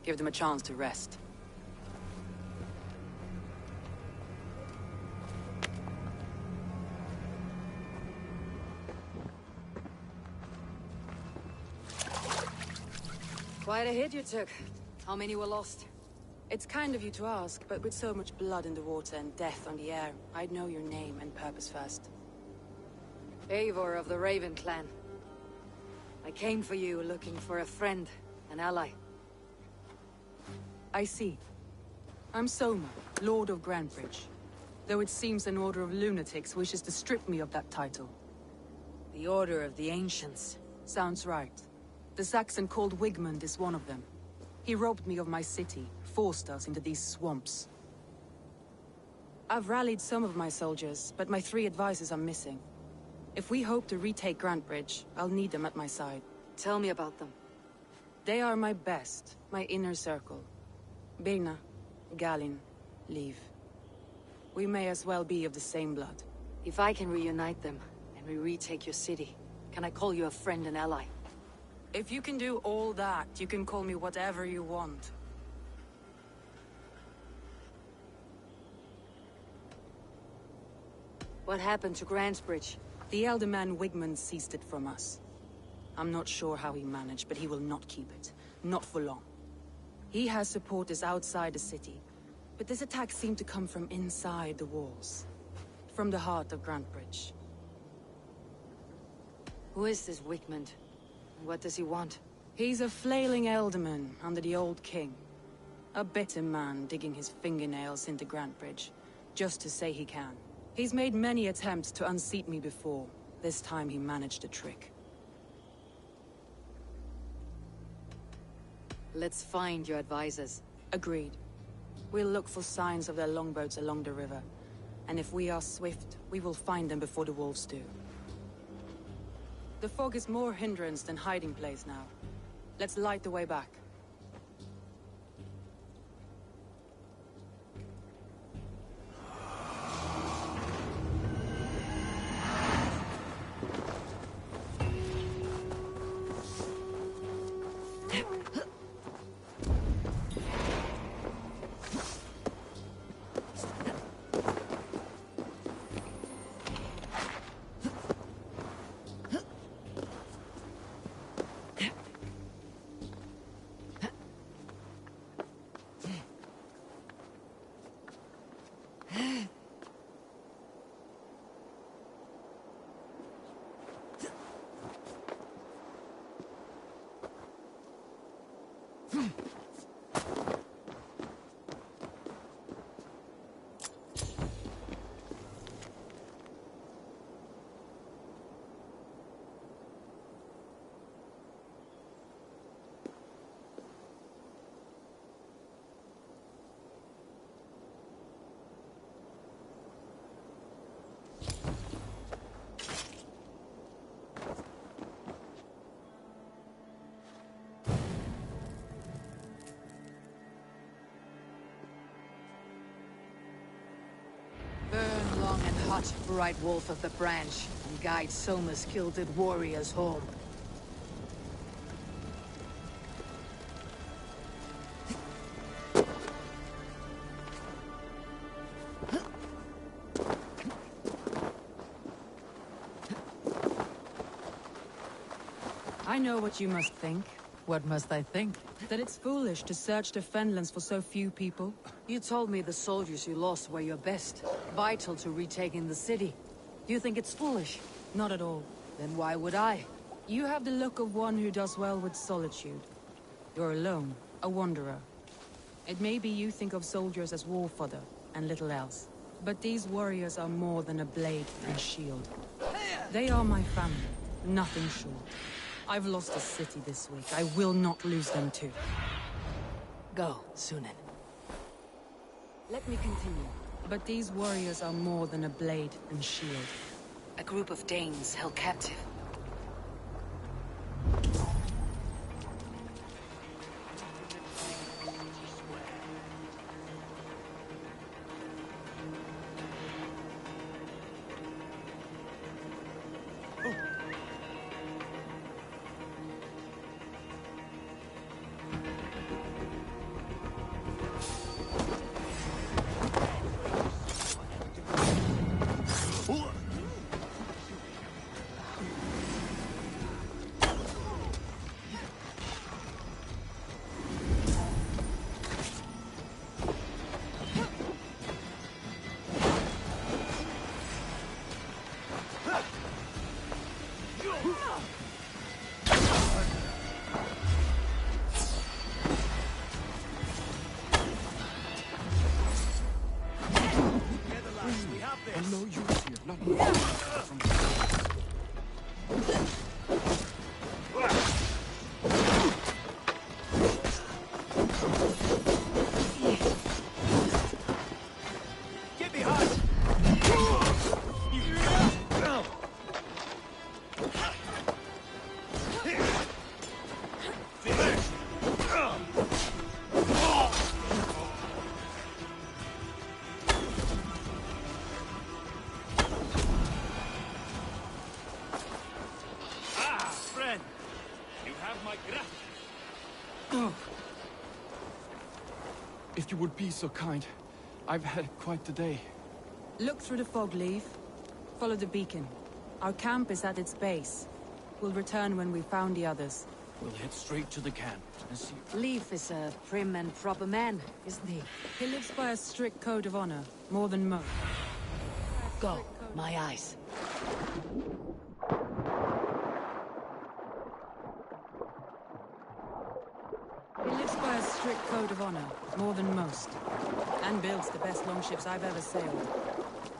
Give them a chance to rest. Quite a hit you took. How many were lost? It's kind of you to ask, but with so much blood in the water and death on the air, I'd know your name and purpose first. Eivor of the Raven clan. I came for you looking for a friend, an ally. I see. I'm Soma, Lord of Grantebridge. Though it seems an order of lunatics wishes to strip me of that title. The Order of the Ancients. Sounds right. The Saxon called Wigmund is one of them. He robbed me of my city, forced us into these swamps. I've rallied some of my soldiers, but my 3 advisors are missing. If we hope to retake Grantebridge, I'll need them at my side. Tell me about them. They are my best, my inner circle. Birna, Galin, Liv. We may as well be of the same blood. If I can reunite them, and we retake your city, can I call you a friend and ally? If you can do all that, you can call me whatever you want. What happened to Grantebridge? The elder man Wigmund seized it from us. I'm not sure how he managed, but he will not keep it. Not for long. He has supporters outside the city, but this attack seemed to come from inside the walls. From the heart of Grantebridge. Who is this Wigmund? What does he want? He's a flailing elderman under the old king. A bitter man digging his fingernails into Grantebridge, just to say he can. He's made many attempts to unseat me before. This time he managed the trick. Let's find your advisors. Agreed. We'll look for signs of their longboats along the river. And if we are swift, we will find them before the wolves do. The fog is more hindrance than hiding place now. Let's light the way back. Burn long and hot, bright wolf of the branch, and guide Soma's gilded warriors home. I know what you must think. What must I think? That it's foolish to search the Fenlands for so few people. You told me the soldiers you lost were your best, vital to retaking the city. Do you think it's foolish? Not at all. Then why would I? You have the look of one who does well with solitude. You're alone, a wanderer. It may be you think of soldiers as war fodder, and little else. But these warriors are more than a blade and shield. They are my family, nothing short. I've lost a city this week. I will not lose them too. Go, Sunan. Let me continue. But these warriors are more than a blade and shield. A group of Danes held captive. have my gratitude. If you would be so kind, I've had quite the day. Look through the fog, Leaf. Follow the beacon. Our camp is at its base. We'll return when we've found the others. We'll head straight to the camp and see... Leaf is a prim and proper man, isn't he? He lives by a strict code of honor, more than most. Go, my eyes. He lives by a strict code of honor, more than most. And builds the best longships I've ever sailed.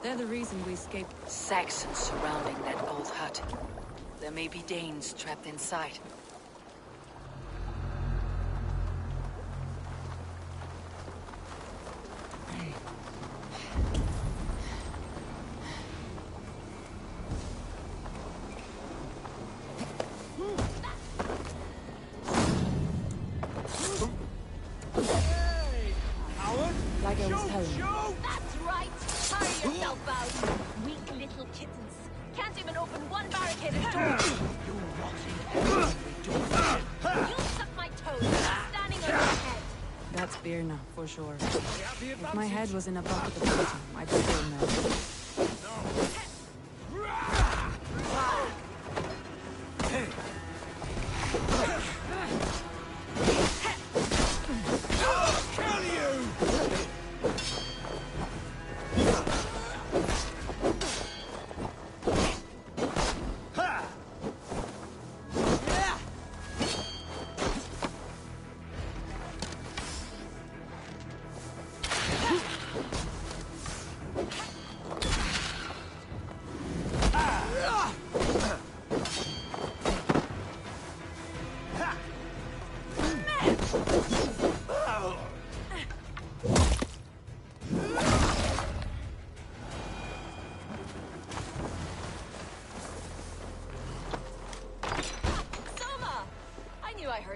They're the reason we escaped... Saxons surrounding that old hut. There may be Danes trapped inside. Like I was telling you. That's right! Hurry yourself out! Weak little kittens. Can't even open one barricaded door! You'll suck my toes, standing on your head! That's Birna, for sure. If my head was in a bucket of water, I'd still know.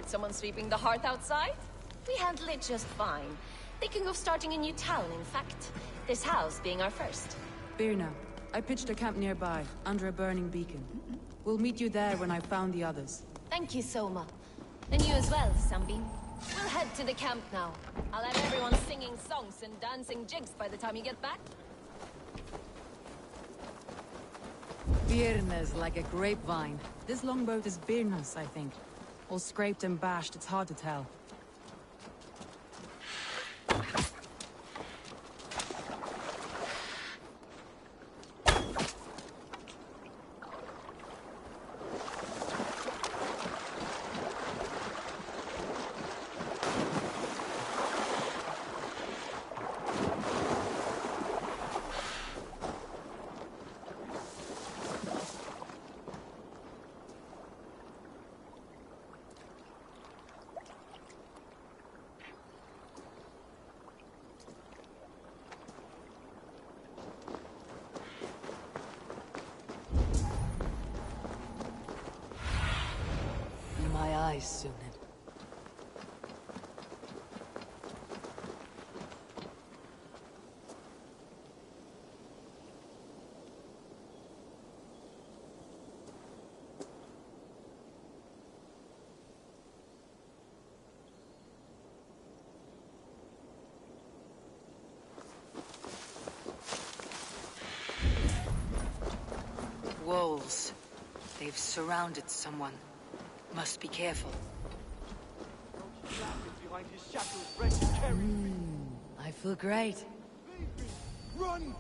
Someone sweeping the hearth outside? We handle it just fine. Thinking of starting a new town, in fact. This house being our first. Birna, I pitched a camp nearby, under a burning beacon. We'll meet you there when I've found the others. Thank you, Soma. And you as well, Sunbeam. We'll head to the camp now. I'll have everyone singing songs and dancing jigs by the time you get back. Birna's like a grapevine. This longboat is Birna's, I think. All scraped and bashed, it's hard to tell. Sunan. Wolves. They've surrounded someone. Must be careful. I feel great. Run!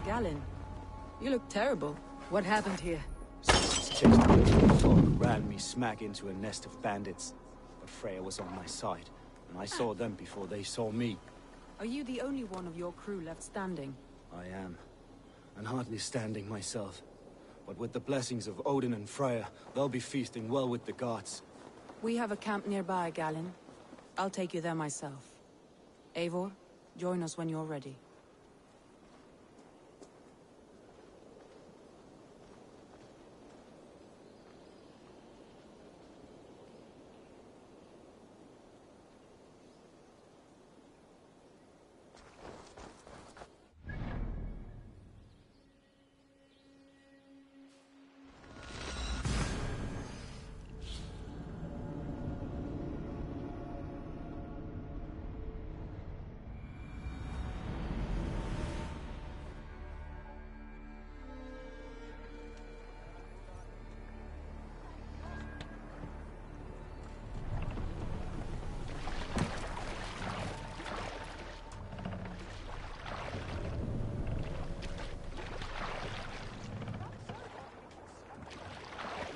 Galen, you look terrible. What happened here? Someone's chased me into the fog, ran me smack into a nest of bandits. But Freya was on my side, and I saw them before they saw me. Are you the only one of your crew left standing? I am, and hardly standing myself. But with the blessings of Odin and Freya, they'll be feasting well with the gods. We have a camp nearby, Galen. I'll take you there myself. Eivor, join us when you're ready.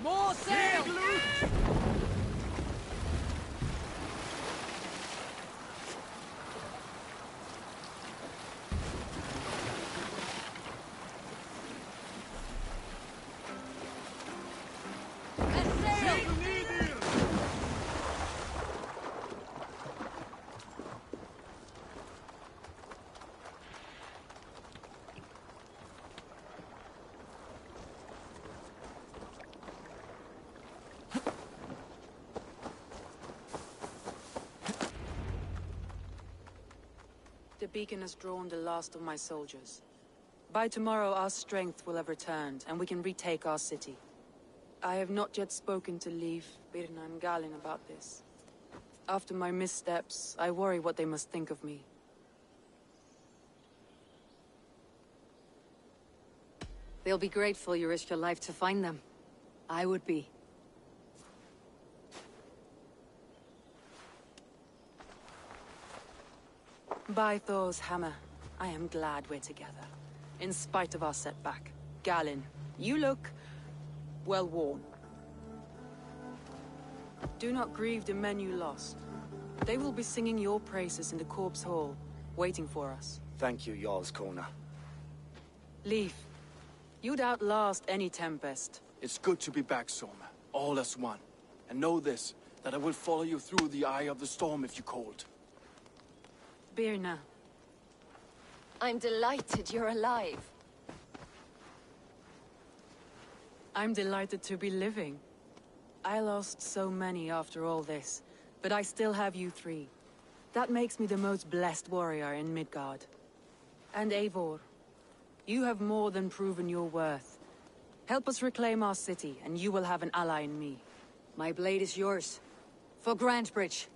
More sail! The beacon has drawn the last of my soldiers. By tomorrow, our strength will have returned, and we can retake our city. I have not yet spoken to Leif, Birna, and Galen about this. After my missteps, I worry what they must think of me. They'll be grateful you risked your life to find them. I would be. By Thor's hammer, I am glad we're together. In spite of our setback. Galen, you look well worn. Do not grieve the men you lost. They will be singing your praises in the corpse hall, waiting for us. Thank you, Jarl's Kona. Leif, you'd outlast any tempest. It's good to be back, Soma. All as one. And know this, that I will follow you through the eye of the storm if you called. Birna. I'm delighted you're alive. I'm delighted to be living. I lost so many after all this, but I still have you three. That makes me the most blessed warrior in Midgard. And Eivor, you have more than proven your worth. Help us reclaim our city, and you will have an ally in me. My blade is yours. For Grantebridge.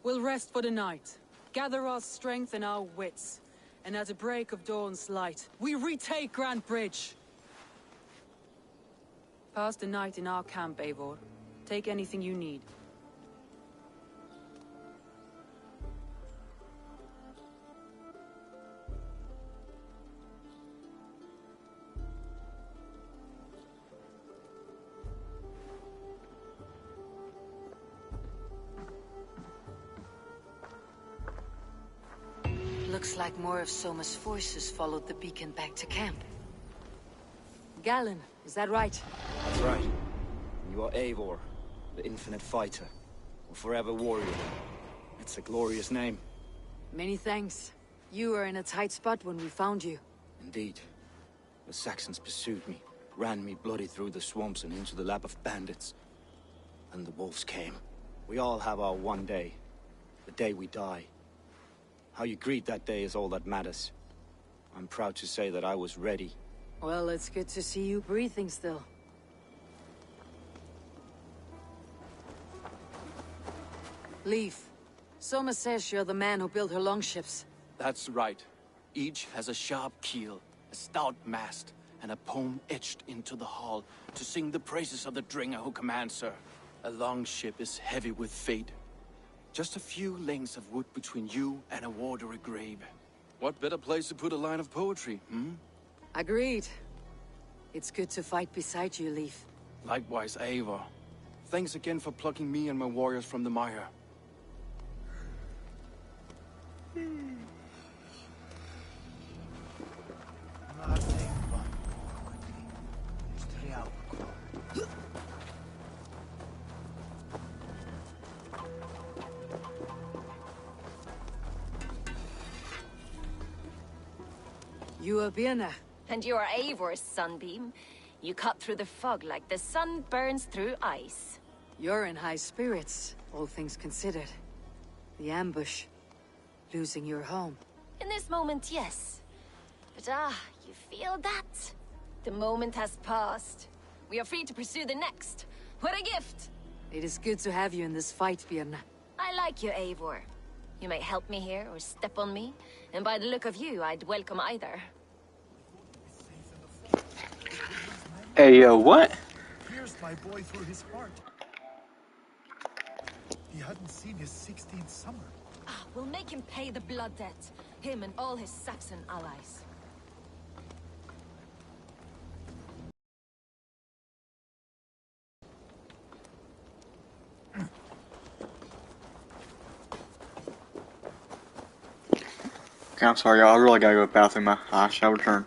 We'll rest for the night. Gather our strength and our wits. And at the break of dawn's light, we retake Grantebridge! Pass the night in our camp, Eivor. Take anything you need. Looks like more of Soma's forces followed the beacon back to camp. Galen, is that right? That's right. You are Eivor, the infinite fighter. A forever warrior. It's a glorious name. Many thanks. You were in a tight spot when we found you. Indeed. The Saxons pursued me, ran me bloody through the swamps and into the lap of bandits. And the wolves came. We all have our one day. The day we die. How you greet that day is all that matters. I'm proud to say that I was ready. Well, it's good to see you breathing still. Leaf, Soma says you're the man who built her longships. That's right. Each has a sharp keel, a stout mast, and a poem etched into the hull to sing the praises of the Dringer who commands her. A longship is heavy with fate. Just a few lengths of wood between you and a watery grave. What better place to put a line of poetry, hmm? Agreed. It's good to fight beside you, Leaf. Likewise, Eivor. Thanks again for plucking me and my warriors from the mire. You are Birna. And you are Eivor's sunbeam. You cut through the fog like the sun burns through ice. You're in high spirits, all things considered. The ambush. Losing your home. In this moment, yes. But you feel that? The moment has passed. We are free to pursue the next. What a gift! It is good to have you in this fight, Birna. I like you, Eivor. You may help me here or step on me, and by the look of you, I'd welcome either. Hey, what? Pierced my boy through his heart. He hadn't seen his 16th summer. We'll make him pay the blood debt. Him and all his Saxon allies. Okay, I'm sorry, y'all. I really gotta go to the bathroom. I shall return.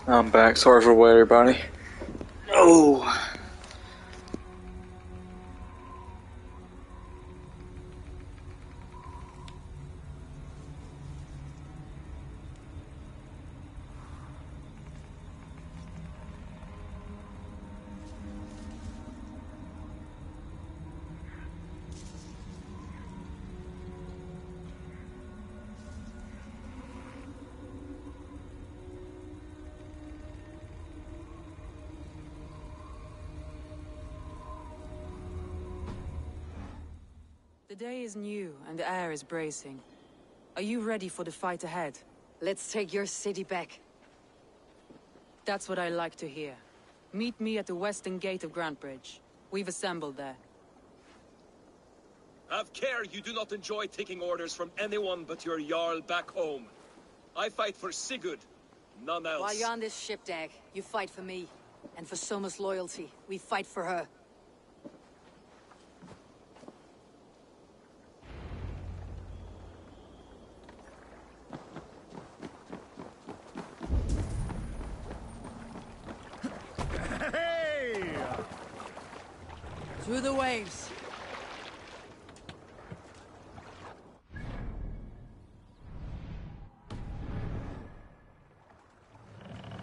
I'm back. Sorry for the wait, everybody. Oh. The day is new, and the air is bracing. Are you ready for the fight ahead? Let's take your city back. That's what I like to hear. Meet me at the western gate of Grantebridge. We've assembled there. Have care you do not enjoy taking orders from anyone but your Jarl back home. I fight for Sigurd, none else. While you're on this ship, Dag, you fight for me. And for Soma's loyalty, we fight for her. Hey! Through the waves.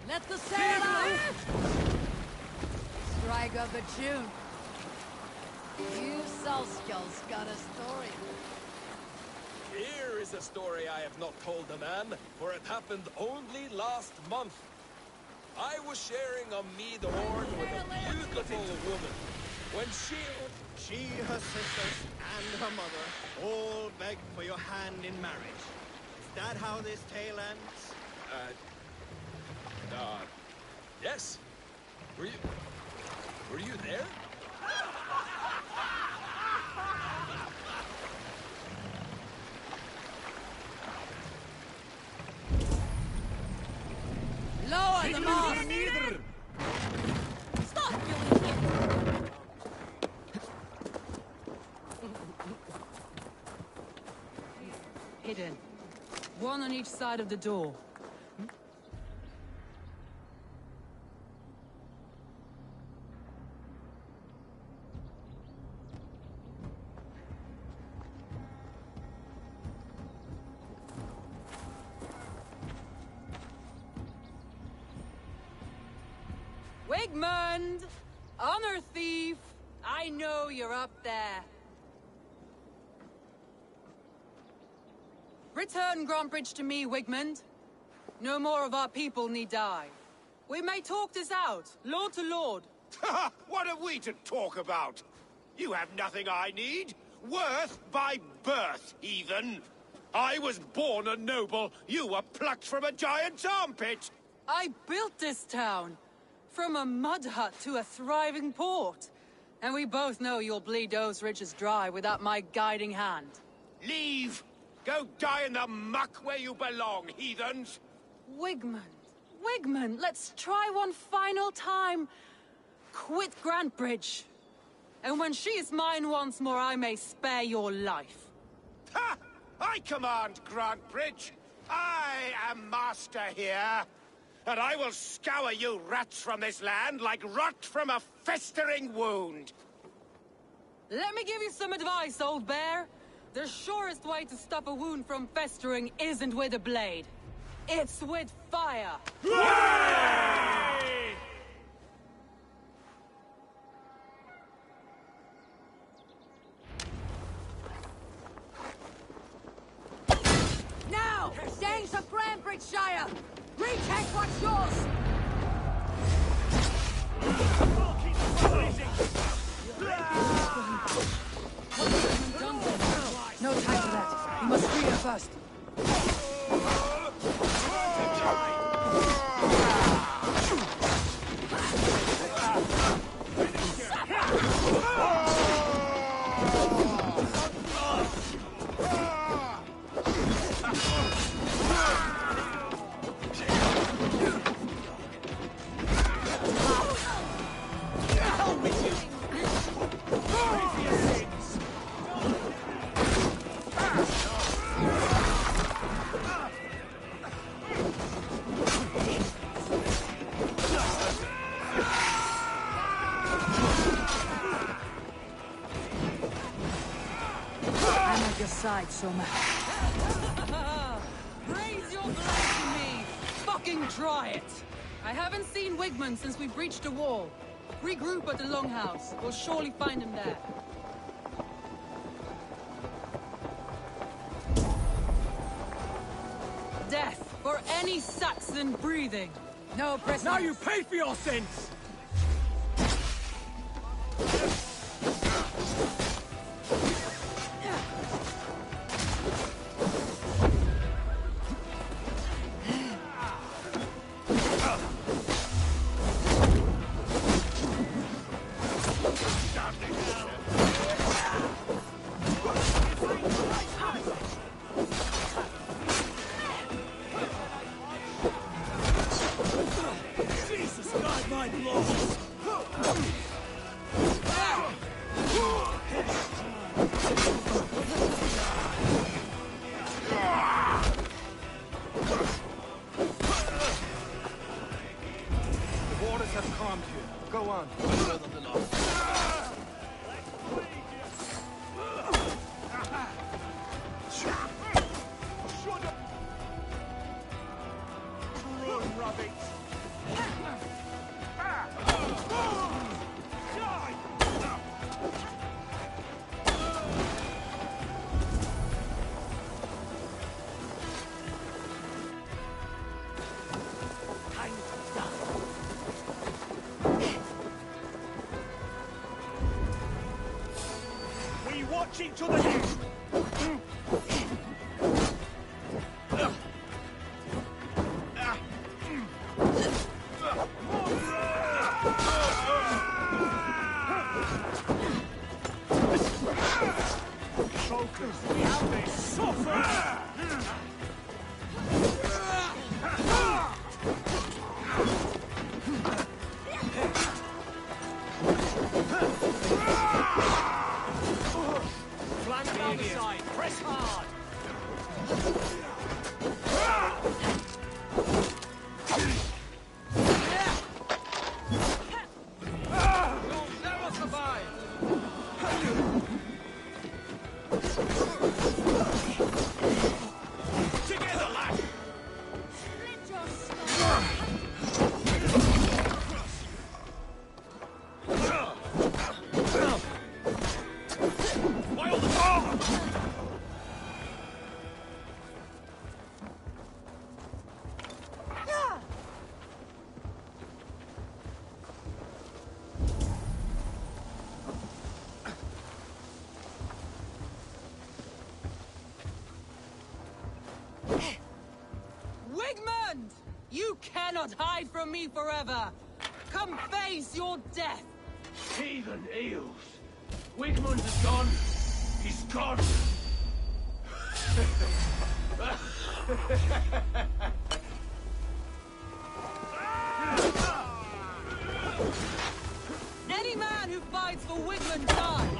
Let the sail out! Strike up a tune. You Salskulls got a story. Here is a story I have not told a man, for it happened only last month. I was sharing a mead horn with a beautiful woman. When she, her sisters, and her mother all begged for your hand in marriage. Is that how this tale ends? Yes. Were you there? Lower the mast! Stop, you idiot! Hidden. One on each side of the door. Wigmund! Honor thief! I know you're up there. Return Grantebridge to me, Wigmund. No more of our people need die. We may talk this out, lord to lord. What are we to talk about? You have nothing I need. Worth by birth, heathen. I was born a noble. You were plucked from a giant's armpit. I built this town. From a mud hut to a thriving port. And we both know you'll bleed those riches dry without my guiding hand. Leave! Go die in the muck where you belong, heathens! Wigmund, let's try one final time. Quit Grantebridge. And when she is mine once more, I may spare your life. Ha! I command Grantebridge. I am master here. And I will scour you rats from this land like rot from a festering wound. Let me give you some advice, old bear. The surest way to stop a wound from festering isn't with a blade. It's with fire. Hooray! Now! Danes of Grantebridgeshire! Retake what's yours! No time for that. We must free her first. side, Soma. Raise your blade to me! Fucking try it! I haven't seen Wigman since we breached the wall. Regroup at the Longhouse. We'll surely find him there. Death for any Saxon breathing. No prisoners. Now you pay for your sins! Watching to the next. Focus. How they suffer. Press hard! You'll never survive! Together, lad! Wigmund! You cannot hide from me forever! Come face your death! Heathen eels! Wigmund is gone! He's gone! Any man who fights for Wigmund dies!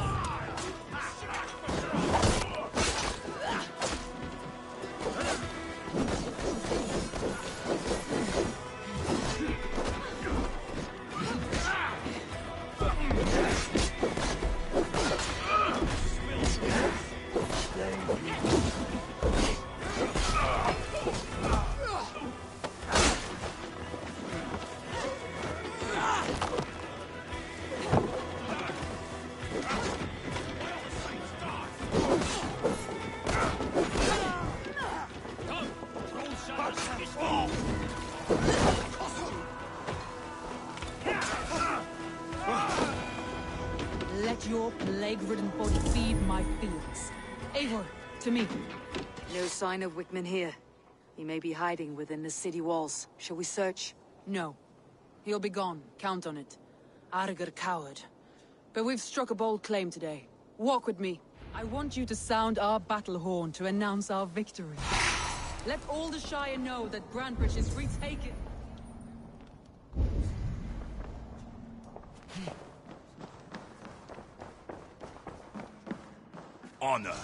Let your plague-ridden body feed my feelings. Eivor, to me. No sign of Wickman here. He may be hiding within the city walls. Shall we search? No. He'll be gone. Count on it. Arger coward. But we've struck a bold claim today. Walk with me. I want you to sound our battle horn to announce our victory. Let all the Shire know that Grantebridge is retaken. Honor,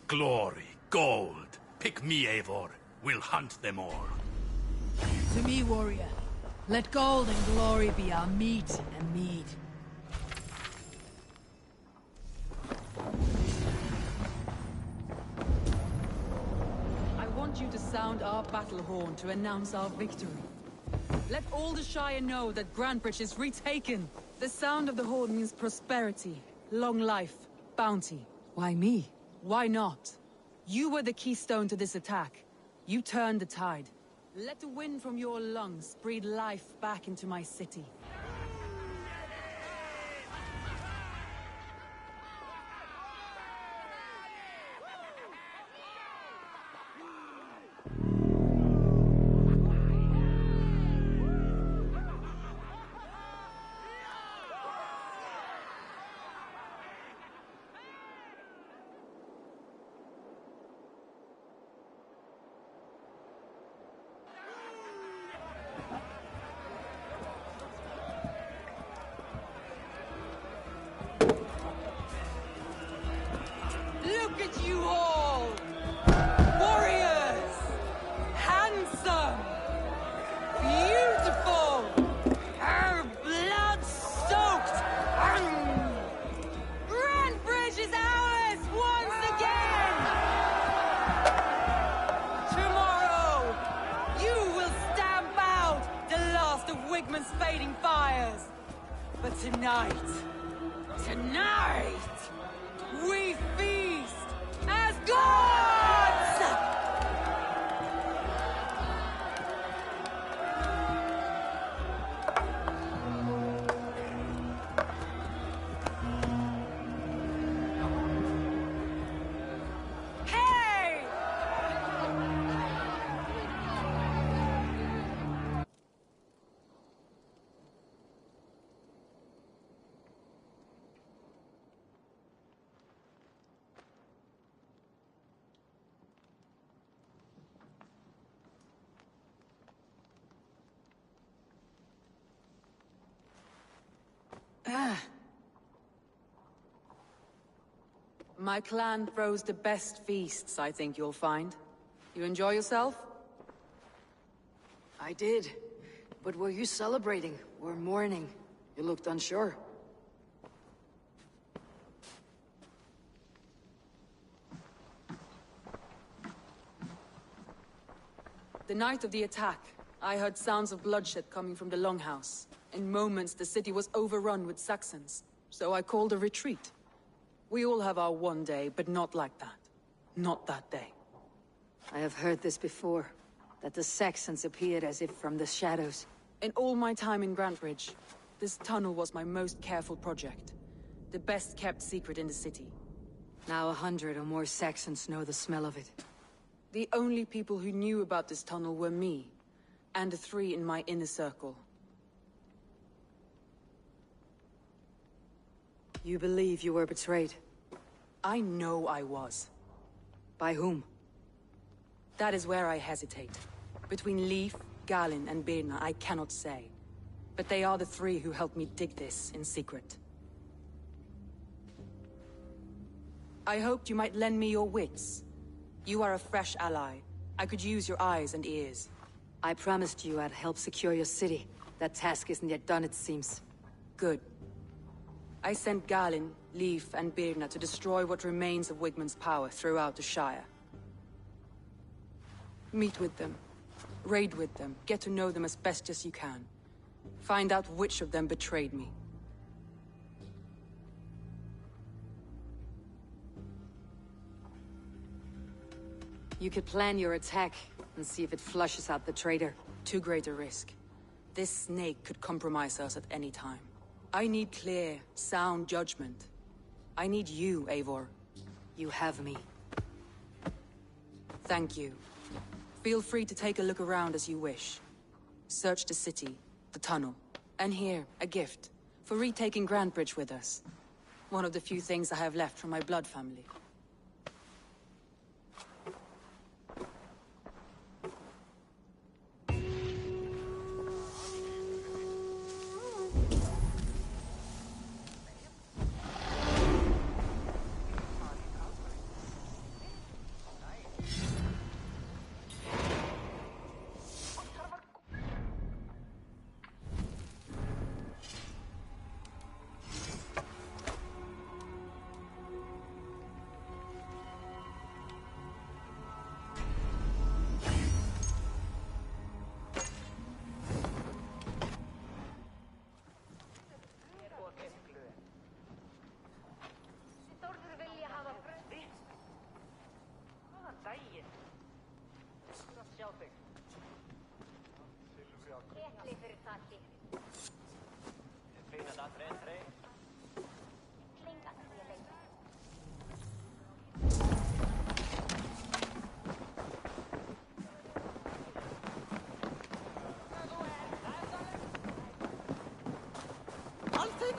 glory, gold. Pick me, Eivor. We'll hunt them all. To me, warrior. Let gold and glory be our meat and mead. sound our battle horn to announce our victory. Let all the Shire know that Grantebridge is retaken. The sound of the horn means prosperity, long life, bounty. Why me? Why not? You were the keystone to this attack. You turned the tide. Let the wind from your lungs breathe life back into my city. Look at you all! Warriors! Handsome! Beautiful! Blood-soaked! Grantebridge is ours once again! Tomorrow, you will stamp out the last of Wigmund's fading fires. But tonight, we feast as gods! Hey! My clan throws the best feasts, I think you'll find. You enjoy yourself? I did. But were you celebrating or mourning? You looked unsure. The night of the attack, I heard sounds of bloodshed coming from the Longhouse. In moments, the city was overrun with Saxons, so I called a retreat. We all have our one day, but not like that. Not that day. I have heard this before, that the Saxons appeared as if from the shadows. In all my time in Grantebridge, this tunnel was my most careful project. The best kept secret in the city. Now 100 or more Saxons know the smell of it. The only people who knew about this tunnel were me, and the 3 in my inner circle. You believe you were betrayed? I know I was. By whom? That is where I hesitate. Between Leif, Galin, and Birna, I cannot say. But they are the 3 who helped me dig this in secret. I hoped you might lend me your wits. You are a fresh ally. I could use your eyes and ears. I promised you I'd help secure your city. That task isn't yet done, it seems. Good. I sent Galin, Leif, and Birna to destroy what remains of Wigmund's power throughout the Shire. Meet with them. Raid with them. Get to know them as best as you can. Find out which of them betrayed me. You could plan your attack and see if it flushes out the traitor. Too great a risk. This snake could compromise us at any time. I need clear, sound judgment. I need you, Eivor. You have me. Thank you. Feel free to take a look around as you wish. Search the city, the tunnel, and here, a gift, for retaking Grantebridge with us. One of the few things I have left from my blood family.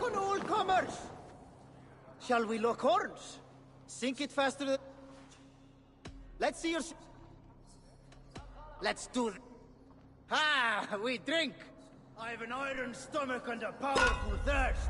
on all comers! Shall we lock horns? Sink it faster than... Let's see your... Let's do it. Ha! We drink! I've an iron stomach and a powerful thirst.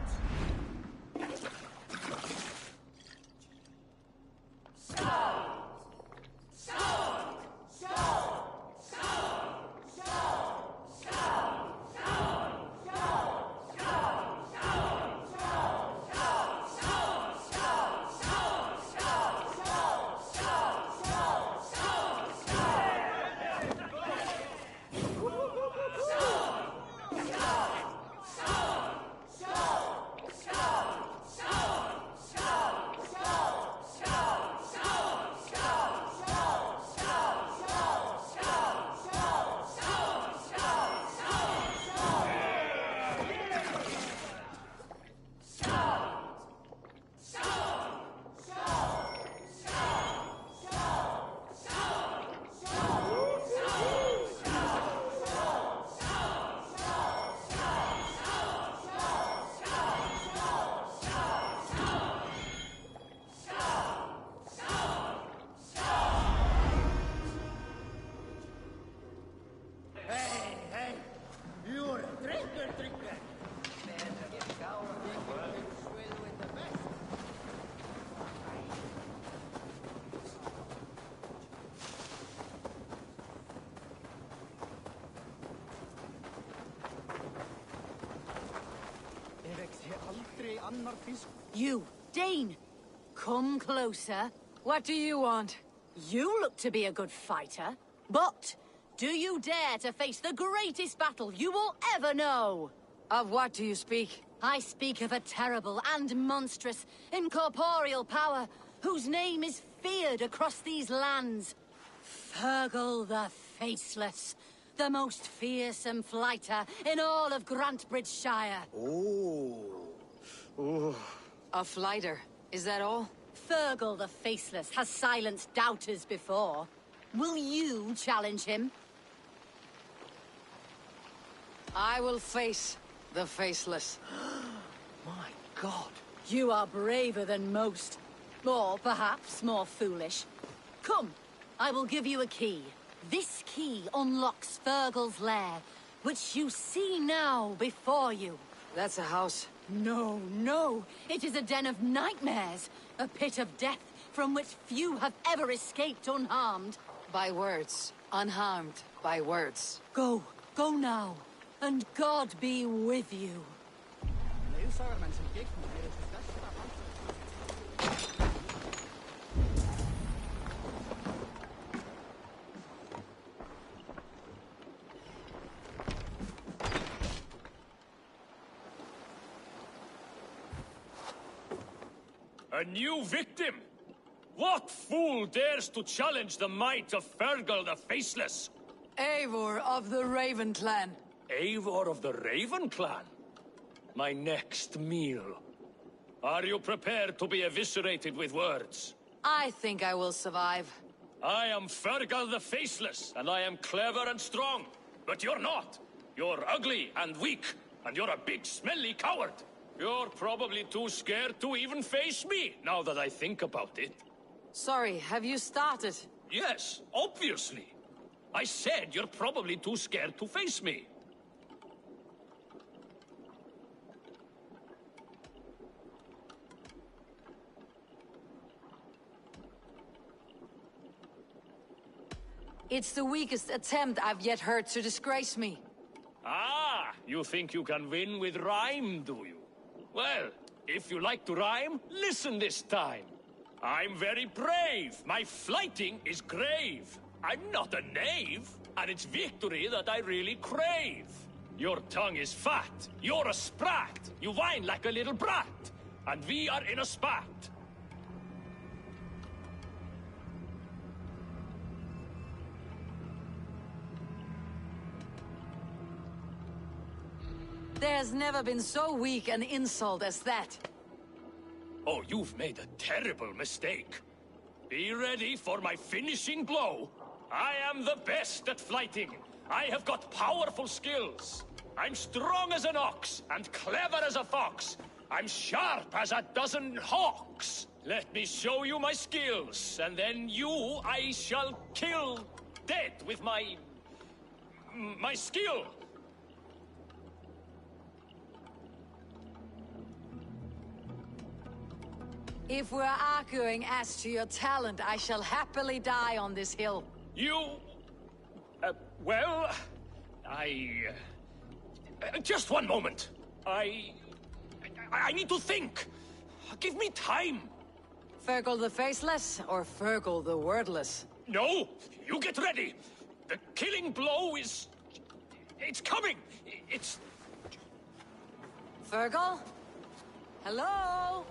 You, Dane! Come closer. What do you want? You look to be a good fighter, but do you dare to face the greatest battle you will ever know? Of what do you speak? I speak of a terrible and monstrous, incorporeal power whose name is feared across these lands. Fergal the Faceless, the most fearsome fighter in all of Grantebridgeshire. A fighter, is that all? Fergal the Faceless has silenced doubters before. Will you challenge him? I will face the Faceless. My God. You are braver than most. Or perhaps more foolish. Come, I will give you a key. This key unlocks Fergal's lair, which you see now before you. That's a house. No, no. It is a den of nightmares. A pit of death from which few have ever escaped unharmed. By words. Unharmed by words. Go. Go now. And God be with you. A new victim? What fool dares to challenge the might of Fergal the Faceless? Eivor of the Raven Clan. Eivor of the Raven Clan? My next meal. Are you prepared to be eviscerated with words? I think I will survive. I am Fergal the Faceless, and I am clever and strong. But you're not. You're ugly and weak, and you're a big smelly coward. You're probably too scared to even face me, now that I think about it. Sorry, have you started? Yes, obviously. I said you're probably too scared to face me. It's the weakest attempt I've yet heard to disgrace me. Ah, you think you can win with rhyme, do you? Well, if you like to rhyme, listen this time. I'm very brave. My flighting is grave. I'm not a knave, and it's victory that I really crave. Your tongue is fat. You're a sprat. You whine like a little brat. And we are in a spat. There's never been so weak an insult as that. Oh, you've made a terrible mistake. Be ready for my finishing blow. I am the best at flighting. I have got powerful skills. I'm strong as an ox and clever as a fox. I'm sharp as a dozen hawks. Let me show you my skills, and then you I shall kill dead with my skill. If we're arguing as to your talent, I shall happily die on this hill. You... well... just one moment. I need to think. Give me time. Fergal the Faceless, or Fergal the Wordless? No! You get ready! The killing blow is... it's coming! It's... Fergal? Hello?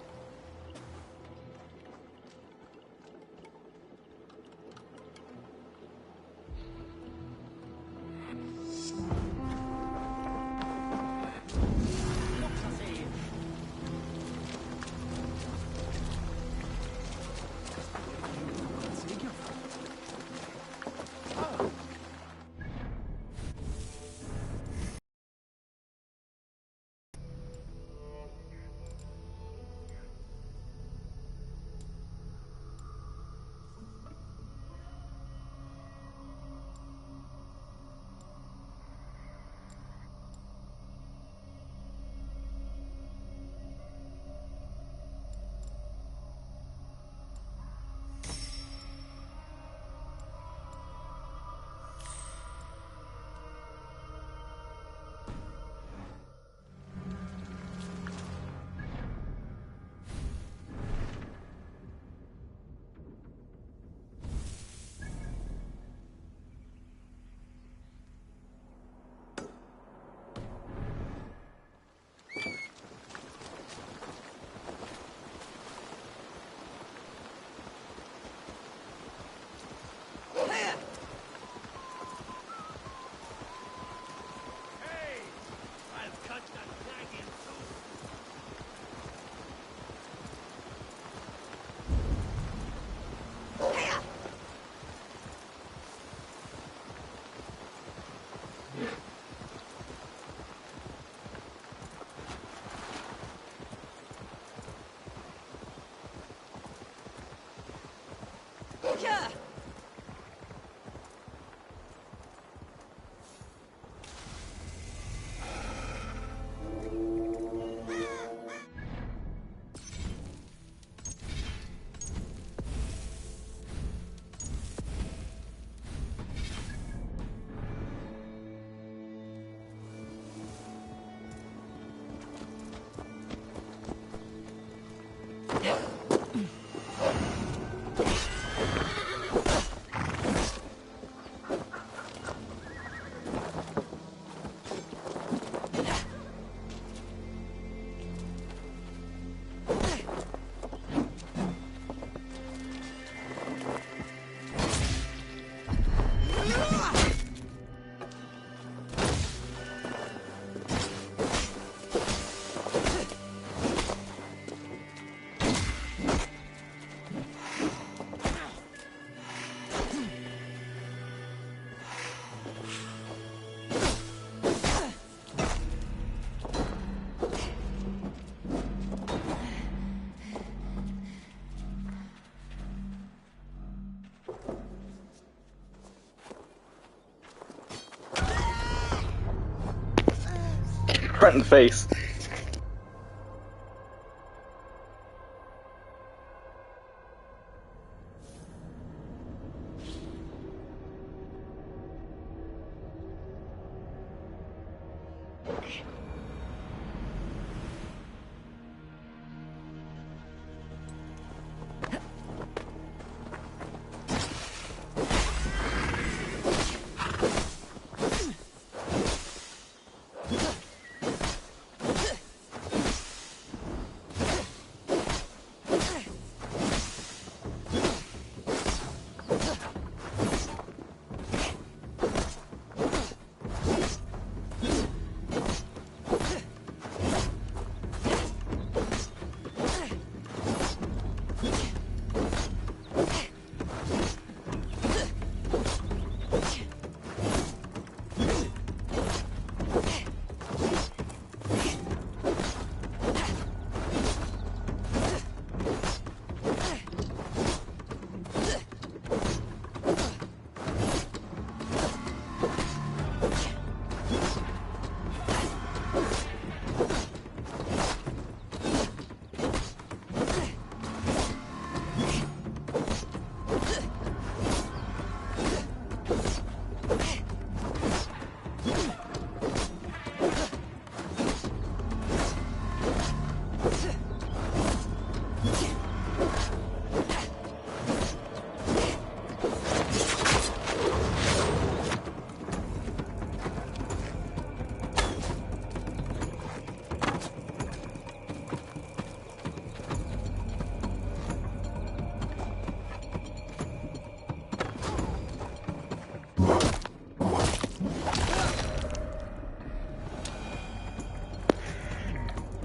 Right in the face.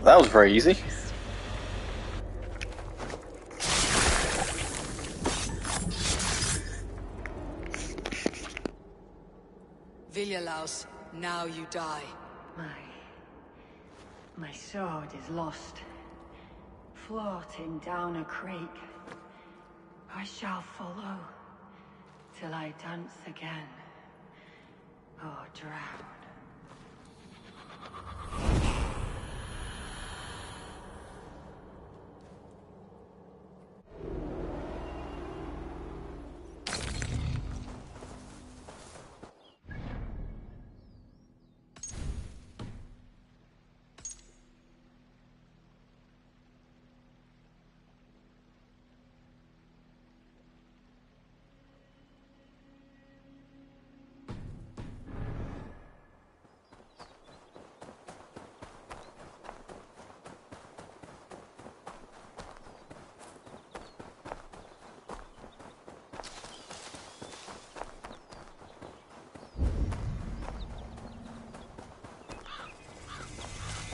That was very easy. Viljalaus, now you die. My sword is lost. Floating down a creek. I shall follow till I dance again. Or drown.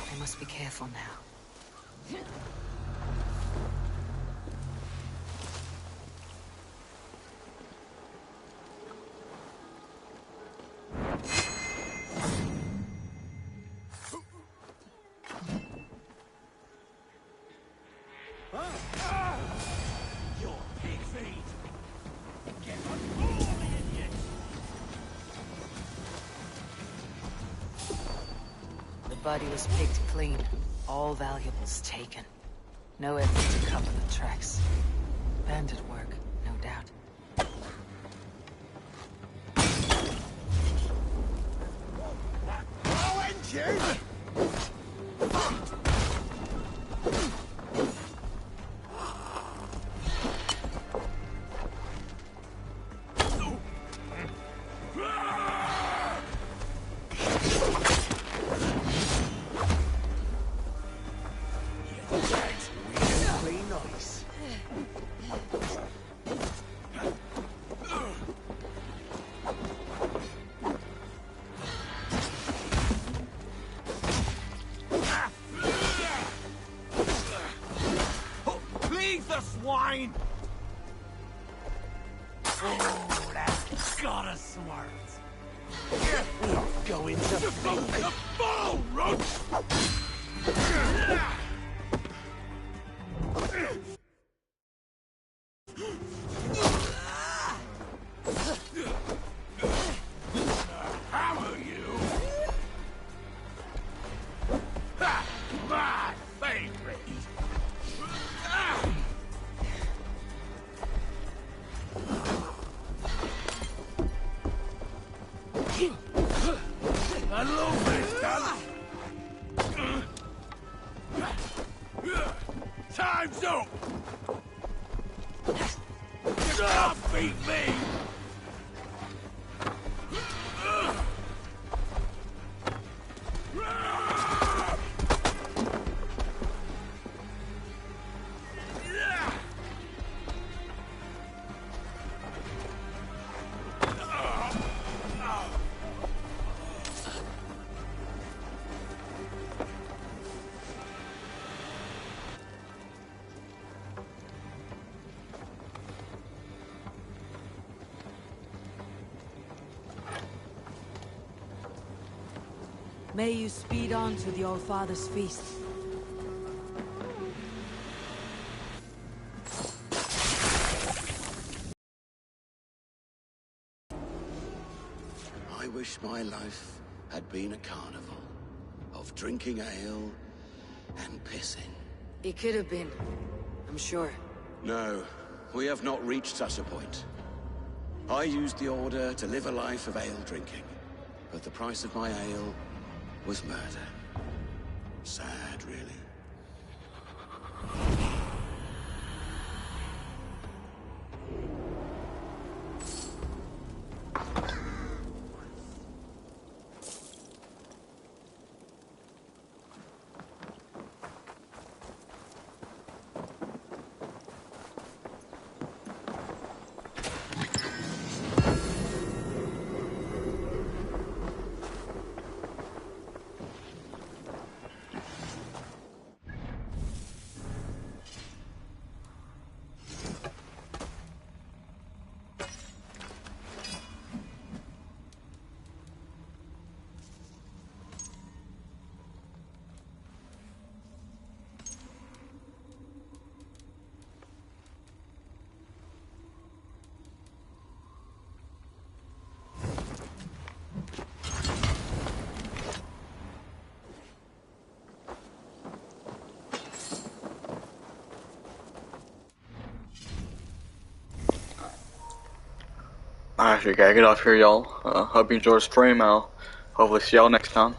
I must be careful now. Your pig feet! Get on board, idiot! The body was picked clean. All valuables taken. No evidence to cover the tracks. Bandit work, no doubt. Oh, engine! Leave the swine! Oh, that's gotta smart. We are going to feed the ball, Roach! Hammer you! Ha! My favorite! I love this, done. Time's up! Stop, beat me! May you speed on to the All-Father's feast. I wish my life had been a carnival of drinking ale and pissing. It could have been, I'm sure. No, we have not reached such a point. I used the order to live a life of ale drinking, but the price of my ale was murder. Sad, really. I actually gotta get off here, y'all. Hope you enjoyed the stream. I'll hopefully see y'all next time.